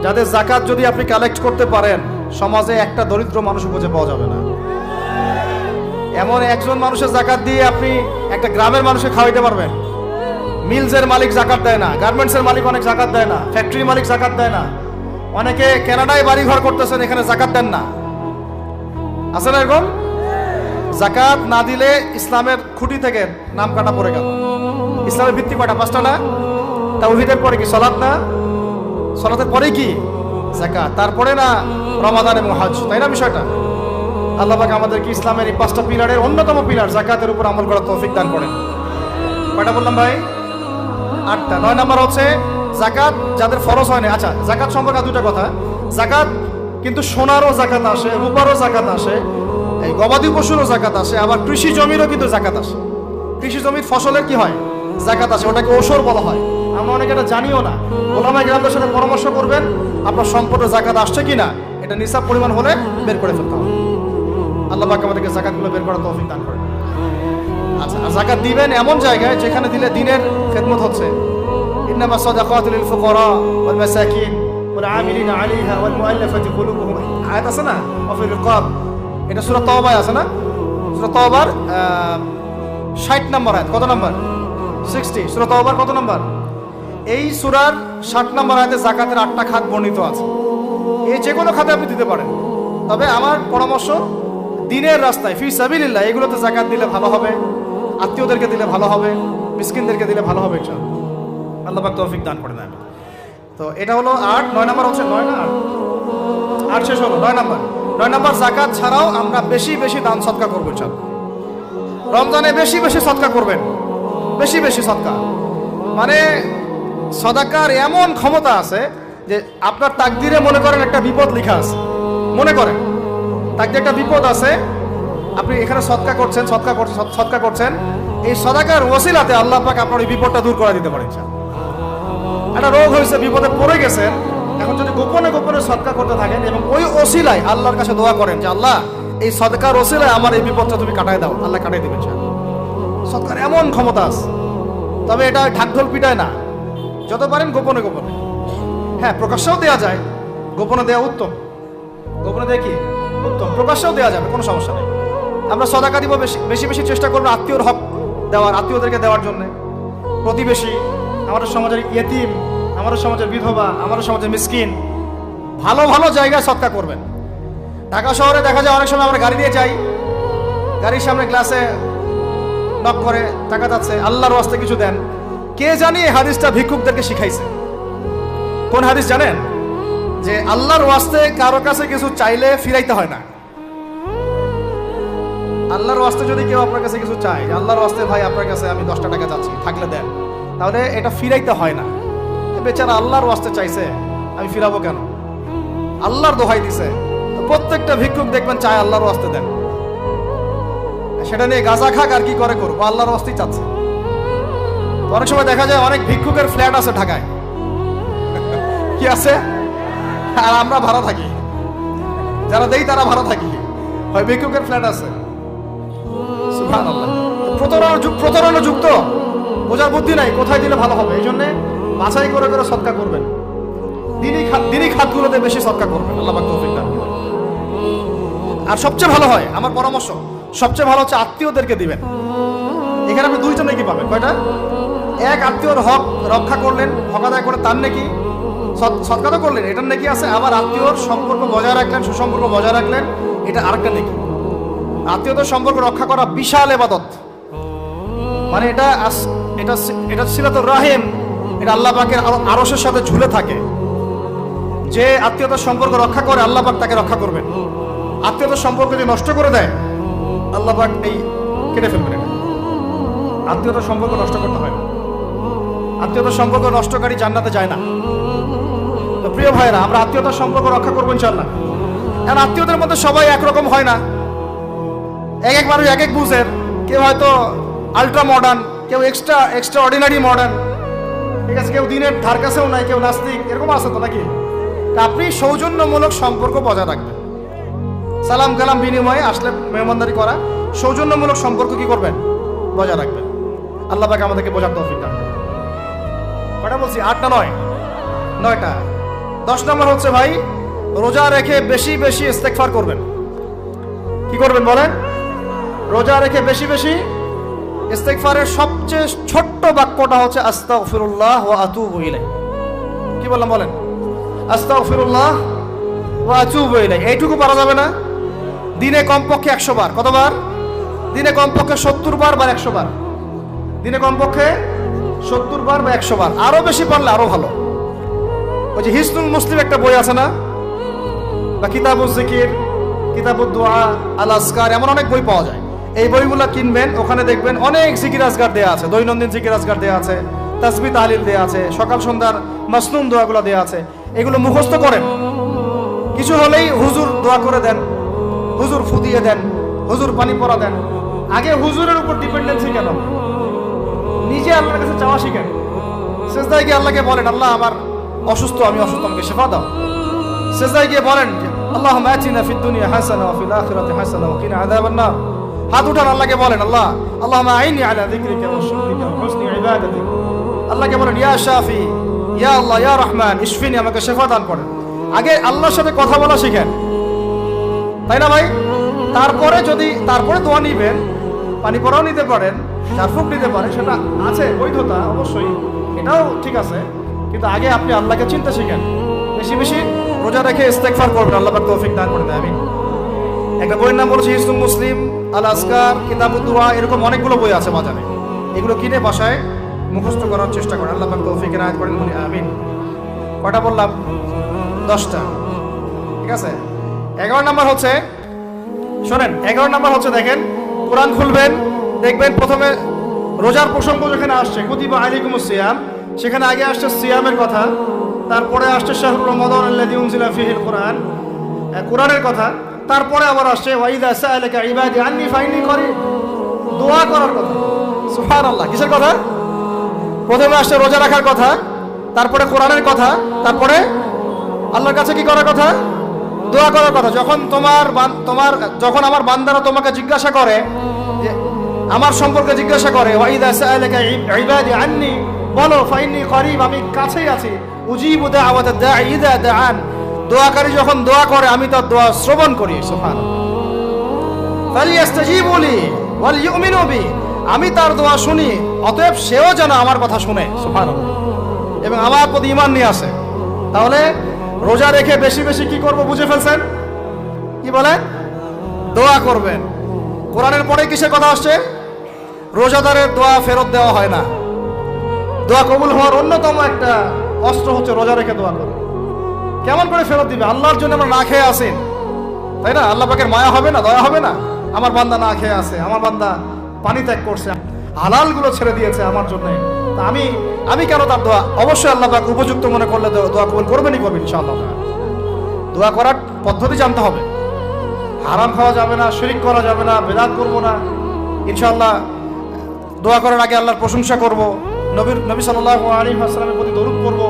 যাদের যাকাত যদি আপনি কালেক্ট করতে পারেন, সমাজে একটা দরিদ্র মানুষ খুঁজে পাওয়া যাবে না। এমন একজন মানুষের যাকাত দিয়ে আপনি একটা গ্রামের মানুষকে খাওয়াইতে পারবেন। মিলসের মালিক যাকাত দেয় না, গার্মেন্টসের মালিক অনেক যাকাত দেয় না, ফ্যাক্টরি মালিক যাকাত দেয় না, অনেকে কানাডায় বাড়ি ঘর করতেছেন, এখানে যাকাত দেন না। আছে না এরকম? যাকাত না দিলে ইসলামের খুঁটি থেকে নাম কাটা পড়ে গেল। ইসলামের ভিত্তি কয়টা? 5টা না? তাওহীদের পরে কি সালাত না? সালাতের পরে কি যাকাত, তারপরে না রমাদান এবং হজ, তাই না বিষয়টা? আল্লাহ পাক আমাদেরকে ইসলামের এই 5টা পিলারের অন্যতম পিলার যাকাতের উপর আমল করার তৌফিক দান করেন। কয়টা বললাম ভাই? 8টা। 9 নাম্বার হচ্ছে যাকাত যাদের ফরজ হয় না। আচ্ছা, যাকাত সম্পর্কে 2টা কথা। যাকাত কিন্তু সোনারও যাকাত আসে, রূপারও যাকাত আসে, এই গবাদি পশুরও যাকাত আসে, আবার কৃষি জমিরও কিন্তু যাকাত আসে। কৃষি জমির ফসলের কি হয়? যাকাত আসে, ওটাকে ওসর বলা হয়। আমরা অনেকে এটা জানিও না। ওলামায়ে কেরামদের সাথে পরামর্শ করবেন, আপনার সম্পদের যাকাত আসছে কিনা, এটা নিসাব পরিমাণ হলে বের করে ফেলতে হবে। আল্লাহ পাক আমাদেরকে যাকাতগুলো বের করার তৌফিক দান করেন। আচ্ছা, আর যাকাত দিবেন এমন জায়গায় যেখানে দিলে দিনের খেদমত হচ্ছে। ইন্নামা সাদাকাতু লিল ফুকারা ওয়াল মাসাকিন ওয়াল আমিলিনা আলাইহা ওয়াল মুআল্লাফাতি কুলুবুহুম। আয়াত আছে না? ওয়া ফির রিকাব। এটা সূরা তাওবায় আছে না? সূরা তাওবার 60 নম্বর আয়াত। কত নম্বর? 60। সূরা তাওবার কত নম্বর? এই সূরার 60 নম্বর আয়াতে যাকাতের 8টা খাত বর্ণিত আছে। এই যে কোনো খাতে আপনি দিতে পারেন, তবে আমার পরামর্শ দিনের রাস্তায় ফি সাবিলিল্লাহ এগুলোতে যাকাত দিলে ভালো হবে, আত্মীয়দেরকে দিলে ভালো হবে, মিসকিনদেরকে দিলে ভালো হবে ইনশাআল্লাহ। আল্লাহ পাক তৌফিক দান করেন। আমি তো এটা হলো 8। 9 নাম্বার হচ্ছে 9 না 8 শেষ হলো। 9 নাম্বার। 9 নাম্বার যাকাত ছাড়াও আমরা বেশি বেশি দান সদকা করবো ইনশাআল্লাহ। রমজানে বেশি বেশি সদকা করবেন, বেশি বেশি সদকা। মানে সদাকার এমন ক্ষমতা আছে যে আপনার তাকদিরে মনে করেন একটা বিপদ লেখা আছে, মনে করেন তাকদিরে একটা বিপদ আছে, আপনি এখানে সদকা করছেন, সদকা করছেন, এই সদাকার ওসিলাতে আল্লাহ পাক আপনার এই বিপদটা দূর করে দিতে পারেন। একটা রোগ হয়েছে, বিপদে পড়ে গেছেন, এখন যদি গোপনে গোপনে সদকা করতে থাকেন এবং ওই ওসিলায় আল্লাহর কাছে দোয়া করেন যে আল্লাহ এই সদকার ওসিলায় আমার এই বিপদটা তুমি কাটায় দাও, আল্লাহ কাটাই দেবেন। সদকার এমন ক্ষমতা আছে, তবে এটা ঢাকঢোল পিটায় না, যত পারেন গোপনে গোপনে। হ্যাঁ, প্রকাশ্যেও দেওয়া যায়, গোপনে দেওয়া উত্তম। গোপনে দেওয়া কি উত্তম, প্রকাশ্যেও দেওয়া যাবে, কোনো সমস্যা নেই। আমরা সদাকা দিব, বেশি বেশি চেষ্টা করবো আত্মীয়র হক দেওয়ার, আত্মীয়দেরকে দেওয়ার জন্য। প্রতিবেশী, আমাদের সমাজের ইয়েতিম, আমাদের সমাজের বিধবা, আমাদের সমাজের মিসকিন, ভালো ভালো জায়গায় সদকা করবেন। ঢাকা শহরে দেখা যায় অনেক সময় আমরা গাড়ি দিয়ে যাই, গাড়ির সামনে গ্লাসে নক করে টাকা যাচ্ছে, আল্লাহর ওয়াস্তে কিছু দেন। কে জানি এই হাদিসটা ভিক্ষুকদেরকে শিখাইছে। কোন হাদিস জানেন? যে আল্লাহর ওয়াস্তে কারো কাছে কিছু চাইলে ফিরাইতে হয় না। আল্লাহর ওয়াস্তে যদি কেউ আপনার কাছে কিছু চায়, আল্লাহর ওয়াস্তে ভাই আপনার কাছে আমি 10টা টাকা চাচ্ছি, থাকলে দেন, তাহলে এটা ফিরাইতে হয় না। বেচারা আল্লাহর ওয়াস্তে চাইছে, আমি ফিরাবো কেন? আল্লাহর দোহাই দিছে। প্রত্যেকটা ভিক্ষুক দেখবেন চায় আল্লাহর ওয়াস্তে দেন, সেটা নিয়ে গাঁজা খাক আর কি করে করবো, আল্লাহর ওয়াস্তেই চাচ্ছে। অনেক সময় দেখা যায় অনেক ভিক্ষুকের ফ্ল্যাট আছে ঢাকায়, কি আছে, আর আমরা ভাড়া থাকি, যারা দেই তারা ভাড়া থাকি, হয় ভিক্ষুকের ফ্ল্যাট আছে। সুবহানাল্লাহ। প্রতারণা যুক্ত, বোঝার বুদ্ধি নাই কোথায় দিলে ভালো হবে। এই জন্যে বাছাই করে করে সদকা করবেন, দিনই খাতগুলোতে বেশি সদকা করবেন। আল্লাহ পাক তৌফিক দান করুন। আর সবচেয়ে ভালো হয়, আমার পরামর্শ, সবচেয়ে ভালো হচ্ছে আত্মীয়দেরকে দিবেন। এখানে আপনি দুইটা নেকি পাবেন। কয়টা? এক, আত্মীয়র হক রক্ষা করলেন, হক আদায় করে তার নেকি, সদকা তো করলেন, এটার নেকি আছে। আবার আত্মীয়র সম্পর্ক বজায় রাখলেন, সুসম্পর্ক বজায় রাখলেন, এটা আরেকটা নেকি। আত্মীয়তার সম্পর্ক রক্ষা করা বিশাল ইবাদত। মানে এটা সিলাতুর রাহিম, এটা আল্লাহ পাকের আরশের সাথে ঝুলে থাকে। যে আত্মীয়তার সম্পর্ক রক্ষা করে আল্লাহ পাক তাকে রক্ষা করবেন। আত্মীয়তার সম্পর্ক যদি নষ্ট করে দেয় আল্লাহ পাক এই কেটে ফেলবেন। আত্মীয়তার সম্পর্ক নষ্ট করতে হয় না। আত্মীয়তার সম্পর্ক নষ্টকারী জান্নাতে যায় না। তো প্রিয় ভাইরা, আমরা আত্মীয়তার সম্পর্ক রক্ষা করবো ইনশাআল্লাহ। আর আত্মীয়দের মধ্যে সবাই একরকম হয় না, এক এক মানুষ এক এক বুঝের। কেউ হয়তো আলট্রা মডার্ন, কেউ এক্সট্রা অর্ডিনারি মডার্ন, ঠিক আছে, কেউ দিনের ধার কাছেও নাই, কেউ নাস্তিক, এরকম আছে তো নাকি? আপনি সৌজন্যমূলক সম্পর্ক বজায় রাখবেন। সালাম কালাম বিনিময়ে আসলে মেহমানদারি করা, সৌজন্যমূলক সম্পর্ক কি করবেন? বজায় রাখবেন। আল্লাহ পাক আমাদেরকে বোঝার তৌফিক দান করুন। কটা বলছি? 8 না 9? 9টা। 10 নম্বর হচ্ছে ভাই, রোজা রেখে বেশি বেশি ইস্তেগফার করবেন। কি করবেন বলেন? রোজা রেখে বেশি বেশি ইস্তেগফারের সবচেয়ে ছোট্ট বাক্যটা হচ্ছে আস্তাগফিরুল্লাহ ওয়া আতুবু ইলাইহি। কি বললাম বলেন? আস্তাগফিরুল্লাহ ওয়া আতুবু ইলাইহি। এইটুকু পারা যাবে না? দিনে কমপক্ষে 100 বার। কতবার? দিনে কমপক্ষে 70 বার বা 100 বার। দিনে কমপক্ষে 70 বার বা 100 বার। আরো বেশি পারলে আরো ভালো। ওই যে হিসনুল মুসলিম একটা বই আছে না, বা কিতাবুজ জিকির, কিতাবুদ দোয়া, আল আসকার, এমন অনেক বই পাওয়া যায়। এই বইগুলো কিনবেন, ওখানে দেখবেন অনেক জিকির আজকার দেয়া আছে, দৈনন্দিন জিকির আজকার দেয়া আছে, তাসবিহ তাহলিল দেয়া আছে, সকাল সন্ধ্যার মাসনুন দোয়াগুলো দেয়া আছে। এগুলো মুখস্থ করেন। কিছু হলেই হুজুর দোয়া করে দেন, হুজুর ফুদিয়ে দেন, হুজুর পানি পরা দেন। আগে হুজুরের উপর ডিপেন্ডেন্সি কেন? নিজে আল্লাহর কাছে চাওয়া শিখেন। সেজদায় গিয়ে আল্লাহকে বলেন, আল্লাহ আমার অসুস্থ, আমি অসুস্থ, আমাকে শিফা দাও। সেজদায় গিয়ে বলেন, আল্লাহুম্মা আতিনা ফিদ দুনিয়া হাসানা ওয়া ফিল আখিরাতি হাসানা ওয়া কিনা আযাবান নার। হাত উঠান, আল্লাহকে বলেন, আল্লাহ আল্লাহুম্মা আইনি আলা যিকরিকা ওয়া শুকরিকা ওয়া হুসনি ইবাদাতিক। আল্লাহকে বলেন, ইয়া শাফি, ইয়া আল্লাহ, ইয়া রহমান, ইশফিনি, আমাকে শিফা দান করেন। আগে আল্লাহর সাথে কথা বলা শিখেন, তাই না ভাই? তারপরে দোয়া নিবেন, পানি পরাও নিতে পারেন, ঝাড়ফুঁক নিতে পারেন, সেটা আছে বৈধতা অবশ্যই, এটাও ঠিক আছে। কিন্তু আগে আপনি আল্লাহকে চিনতে শিখেন। বেশি বেশি রোজা রেখে ইস্তেগফার করবেন। আল্লাহ পাক তৌফিক দান করে দেয়। আমিন। একটা বইয়ের নাম বলেছে হিসনুল মুসলিম, আল আসকার, কিতাবুদ দোয়া, এরকম অনেকগুলো বই আছে বাজারে। এগুলো কিনে বাসায় মুখস্থ করার চেষ্টা করেন। আল্লাহ পাক তৌফিক এনায়েত করেন, বলি আমিন। কয়টা বললাম? 10টা। ঠিক আছে। 11 নম্বর হচ্ছে, শোনেন, 11 নম্বর হচ্ছে, দেখেন, কোরআন খুলবেন, দেখবেন প্রথমে রোজার প্রসঙ্গ যেখানে আসছে, কুতিবা আলাইকুমুস সিয়াম, সেখানে আগে আসছে সিয়ামের কথা, তারপরে আসছে শাহরুর রমাদান আল্লাযী উনজিলা ফীহিল কুরআন, কোরআনের কথা, তারপরে আবার আসছে ওয়াইদা সাআলাকা ইবাদি আন্নী ফাইন্নী করিব, দোয়া করার কথা। সুবহানাল্লাহ। কিসের কথা? প্রথমে আসছে রোজা রাখার কথা, তারপরে কোরআনের কথা, তারপরে আল্লাহর কাছে কি করার কথা? দোয়া করার কথা। যখন আমার বান্দারা তোমাকে জিজ্ঞাসা করে, যে আমার সম্পর্কে জিজ্ঞাসা করে, ওয়াইদা সাআলাকা ইবাদি আন্নী, বলো ফাইন্নী করিব, আমি কাছেই আছি, উজিবু দাওয়াতাদ দাঈ ইযা দাআন, দোয়াকারী যখন দোয়া করে আমি তার দোয়া শ্রবণ করি। সুবহানাল্লাহ। ফালিয়াস্তাজিবু লি ওয়াল ইউমিনু বি, আমি তার দোয়া শুনি, অতএব সেও যেন আমার কথা শুনে। সুবহানাল্লাহ। এবং আমার প্রতি ঈমান নিয়ে আসে। তাহলে রোজা রেখে বেশি বেশি কি করব বুঝে ফেলছেন? কি বলেন? দোয়া করবেন। কোরআনের পরে কিসের কথা আসছে? রোজাদারের দোয়া ফেরত দেওয়া হয় না। দোয়া কবুল হওয়ার অন্যতম একটা অস্ত্র হচ্ছে রোজা রেখে দোয়া করা। কেমন করে ফেরত দিবে? আল্লাহর জন্য আমরা না খেয়ে আসেন, তাই না? আল্লাহ পাকের মায়া হবে না, দয়া হবে না? আমার বান্দা না খেয়ে আসে, আমার বান্দা পানি ত্যাগ করছে, হালালগুলো ছেড়ে দিয়েছে আমার জন্য, আমি কেন তার দোয়া অবশ্যই আল্লাহ পাক উপযুক্ত মনে করলে দোয়া কবুল করবেনই করবেন ইনশাআল্লাহ। দোয়া করার পদ্ধতি জানতে হবে, হারাম খাওয়া যাবে না, শিরিক করা যাবে না, বেদাত করবো না। ইনশাআল্লাহ দোয়া করার আগে আল্লাহর প্রশংসা করব, নবী সাল্লাল্লাহু আলাইহি ওয়াসাল্লামের প্রতি দরুদ করব,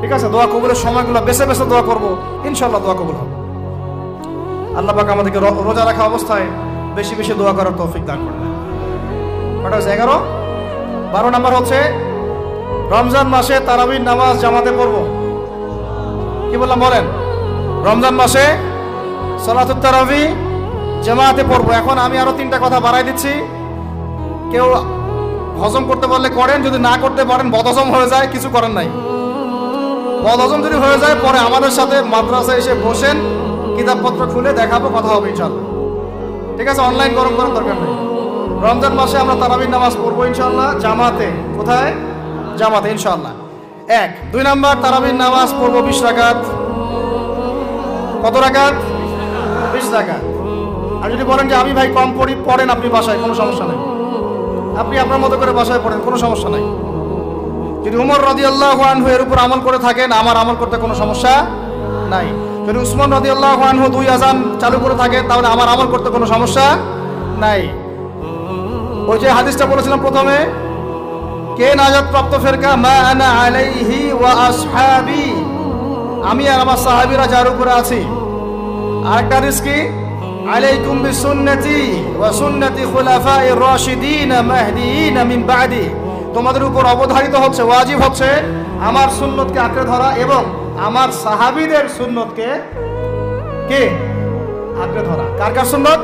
ঠিক আছে? দোয়া কবুলের সময়গুলো বেছে বেছে দোয়া করব, ইনশাআল্লাহ দোয়া কবুল হবে। আল্লাহ পাক আমাদেরকে রোজা রাখা অবস্থায় বেশি বেশি দোয়া করার তৌফিক দান করেন। কটা হচ্ছে? 11। 12 নাম্বার হচ্ছে রমজান মাসে তারাবির নামাজ জামাতে পড়ব। কি বললাম বলেন? রমজান মাসে সালাতুত তারাবি জামাতে পড়ব। এখন আমি আরো 3টা কথা বাড়াই দিচ্ছি, কেউ হজম করতে পারলে করেন, যদি না করতে পারেন বদহজম হয়ে যায়, কিছু করেন নাই। বদহজম যদি হয়ে যায় পরে আমাদের সাথে মাদ্রাসায় এসে বসেন, কিতাবপত্র খুলে দেখাবো, কথা হবে ইনশাআল্লাহ, ঠিক আছে? অনলাইন গরম করার দরকার নেই। রমজান মাসে আমরা তারাবির নামাজ পড়বো ইনশাআল্লাহ জামাতে। কোথায়? জামাতে ইনশাআল্লাহ। 1। 2 নাম্বার তারাবির নামাজ পড়বো 20 রাকাত। কত রাকাত? 20 রাকাত। আর যদি বলেন যে আমি ভাই কম পড়েন আপনি বাসায়, কোনো সমস্যা নেই, আপনি আপনার মতো করে বাসায় পড়েন, কোনো সমস্যা নাই। যদি উমর রাদিয়াল্লাহু আনহু এর উপর আমল করে থাকেন, আমার আমল করতে কোনো সমস্যা নাই। যদি উসমান রাদিয়াল্লাহু আনহু 2 আযান চালু করে থাকেন, তাহলে আমার আমল করতে কোনো সমস্যা নাই। ওই যে হাদিসটা বলেছিলাম প্রথমে, কে নাজাত প্রাপ্ত ফেরকা? মা আনা আলাইহি ওয়া আসহাবি, আমি আর আমার সাহাবীরা যার উপরে আছি। আরেকটা হাদিস কি? আলাইকুম বিসুন্নতি ওয়া সুন্নতি খুলাফায়ে রাশিদিন মাহদিয়িন মিন বাদি, তোমাদের উপর অবধারিত হচ্ছে, ওয়াজিব হচ্ছে আমার সুন্নতকে আঁকড়ে ধরা এবং আমার সাহাবীদের সুন্নতকে কে আঁকড়ে ধরা। কার কার সুন্নত?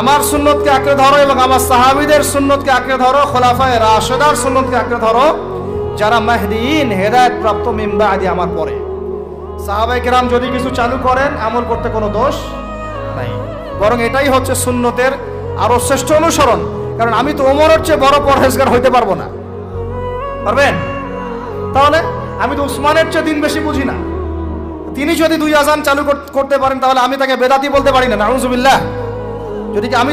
আমার সুন্নতকে আঁকড়ে ধরো এবং আমার সাহাবীদের সুন্নতকে আঁকড়ে ধরো, খোলাফায়ে রাশিদার সুন্নতকে আঁকড়ে ধরো, যারা মাহদিয়িন হেদায়েত প্রাপ্ত মিন বাদি, আমার পরে। সাহাবায়ে কেরাম যদি কিছু চালু করেন, আমল করতে কোনো দোষ নাই, বরং এটাই হচ্ছে সুন্নতের আরো শ্রেষ্ঠ অনুসরণ। কারণ আমি তো ওমরের চেয়ে বড় পরহেজগার হইতে পারবো না, পারবেন? তাহলে আমি তো উসমানের চেয়ে দিন বেশি বুঝি না। তিনি যদি 2 আযান চালু করতে পারেন, তাহলে আমি তাকে বেদাতি বলতে পারি না, নাউযুবিল্লাহ। যদি আমি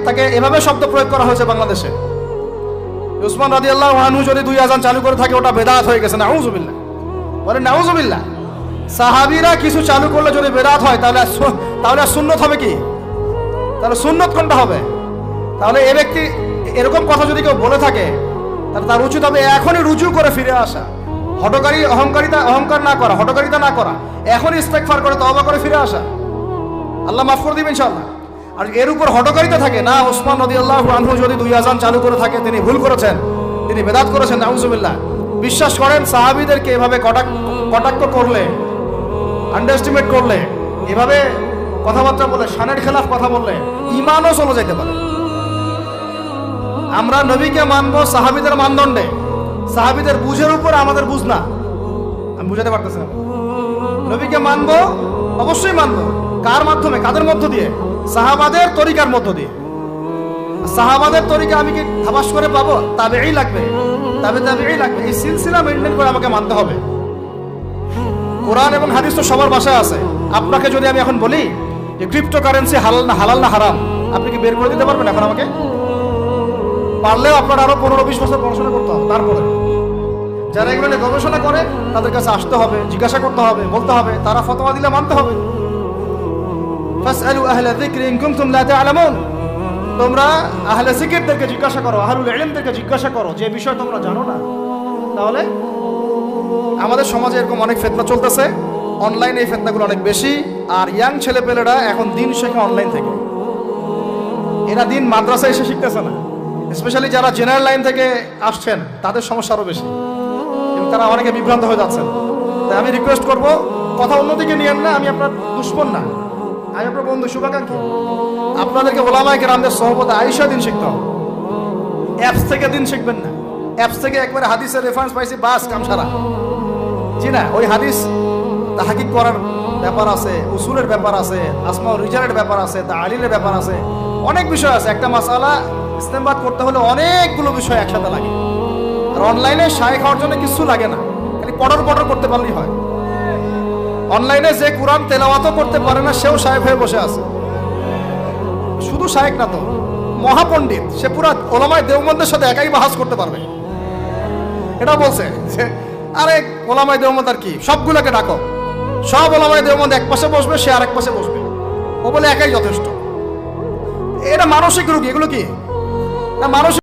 তাকে এভাবে শব্দ প্রয়োগ করা হয়েছে বাংলাদেশে, উসমান রাদিয়াল্লাহু আনহু যদি 2 আযান চালু করে থাকে, ওটা বেদাত হয়ে গেছে, নাউযুবিল্লাহ। বলেন নাউযুবিল্লাহ। সাহাবীরা কিছু চালু করলে যদি বেদাত হয়, তাহলে সুন্নত হবে কি? তাহলে সুন্নত কোনটা হবে? তাহলে এ ব্যক্তি এরকম কথা যদি কেউ বলে থাকে, তাহলে তার উচিত হবে এখনই রুজু করে ফিরে আসা, অহংকার না করা, হঠকারিতা না করা, এখনই ইস্তেগফার করে তওবা করে ফিরে আসা, আল্লাহ মাফ করে দিবেন ইনশাআল্লাহ। আর এর উপর হঠকারিতা থাকে না, উসমান রাদিয়াল্লাহু আনহু যদি 2 আযান চালু করে থাকে, তিনি ভুল করেছেন, তিনি বেদাত করেছেন, নাউযুবিল্লাহ। বিশ্বাস করেন, সাহাবীদেরকে এভাবে কটাক্ষ করলে, আন্ডারএস্টিমেট করলে, এভাবে কথাবার্তা বলে, শানের খেলাফ কথা বললে ঈমানও চলে যেতে পারে। আমরা নবীকে মানবো সাহাবীদের মানদণ্ডে, সাহাবীদের বুঝের উপর আমাদের বুঝ না। আমি বুঝাতে পারতেছি না। নবীকে মানবো, অবশ্যই মানবো। কার মাধ্যমে? কাদের মধ্য দিয়ে? সাহাবাদের তরিকার মধ্য দিয়ে। সাহাবাদের তরিকা আমি কি ধাবাস করে পাবো? তাবেঈ লাগবে, তাবেঈ লাগবে। এই সিলসিলা মেইনটেইন করে আমাকে মানতে হবে। কোরআন এবং হাদিস তো সবার ভাষায় আছে। আপনাকে যদি আমি এখন বলি যে ক্রিপ্টোকারেন্সি হালাল না হারাম, আপনি কি বের করে দিতে পারবেন এখন আমাকে? পারলেও আপনার আরো 15-20 বছর পড়াশোনা করতে হবে। তারপরে যারা এগুলো নিয়ে গবেষণা করে, তাদের কাছে আসতে হবে, জিজ্ঞাসা করতে হবে, বলতে হবে, তারা ফতোয়া দিলে মানতে হবে। ফাসআলু আহলা যিকরি ইন কুনতুম লা তা'লামুন, তোমরা আহলে জিকিরদেরকে জিজ্ঞাসা করো, আহলুল ইলমদেরকে জিজ্ঞাসা করো যে বিষয় তোমরা জানো না। তাহলে আমাদের সমাজে এরকম অনেক ফিতনা চলতেছে, অনলাইনে এই ফিতনাগুলো অনেক বেশি। আর ইয়াং ছেলেপেলেরা এখন দিন শেখে অনলাইন থেকে, এরা দিন মাদ্রাসায় এসে শিখতেছে না। স্পেশালি যারা জেনারেল লাইন থেকে আসছেন, তাদের সমস্যা আরও বেশি এবং তারা অনেকে বিভ্রান্ত হয়ে যাচ্ছেন। তাই আমি রিকোয়েস্ট করব, কথা অন্যদিকে নিয়েন না। আমি আপনার দুশ্মন না, আমি আপনার বন্ধু, শুভাকাঙ্ক্ষী। আপনাদেরকে ওলামায়ে কেরামদের সোহবতে আয়েশা দিন শিখতে হবে, অ্যাপস থেকে দিন শিখবেন না। অ্যাপস থেকে একবারে হাদিসের রেফারেন্স পাইছি, বাস কাম সারা। জি না, ওই হাদিস তাহকিক করার ব্যাপার আছে, উসুলের ব্যাপার আছে, আসমা রিজালের ব্যাপার আছে, তাআলিলের ব্যাপার আছে, অনেক বিষয় আছে। একটা মাসালা ইস্তেমবাদ করতে হলে অনেকগুলো বিষয় একসাথে লাগে। আর অনলাইনে শায়েখ হওয়ার জন্য কিছু লাগে না, খালি পড়র করতে পারলেই হয়। অনলাইনে যে কুরআন তেলাওয়াতও করতে পারে না, সেও শায়েখ হয়ে বসে আছে। শুধু শায়েখ না তো, মহাপণ্ডিত, সে পুরা ওলামায়ে দেওবন্দের সাথে একাই বাহাস করতে পারবে। এটা বলছে যে আরে ওলামায়ে দেওবন্দ আর কি, সবগুলোকে ডাকো, সব ওলামায়ে দেওবন্দ এক পাশে বসবে, সে আর এক পাশে বসবে, ও বলে একাই যথেষ্ট। এটা মানসিক রোগী, এগুলো কি না মানসিক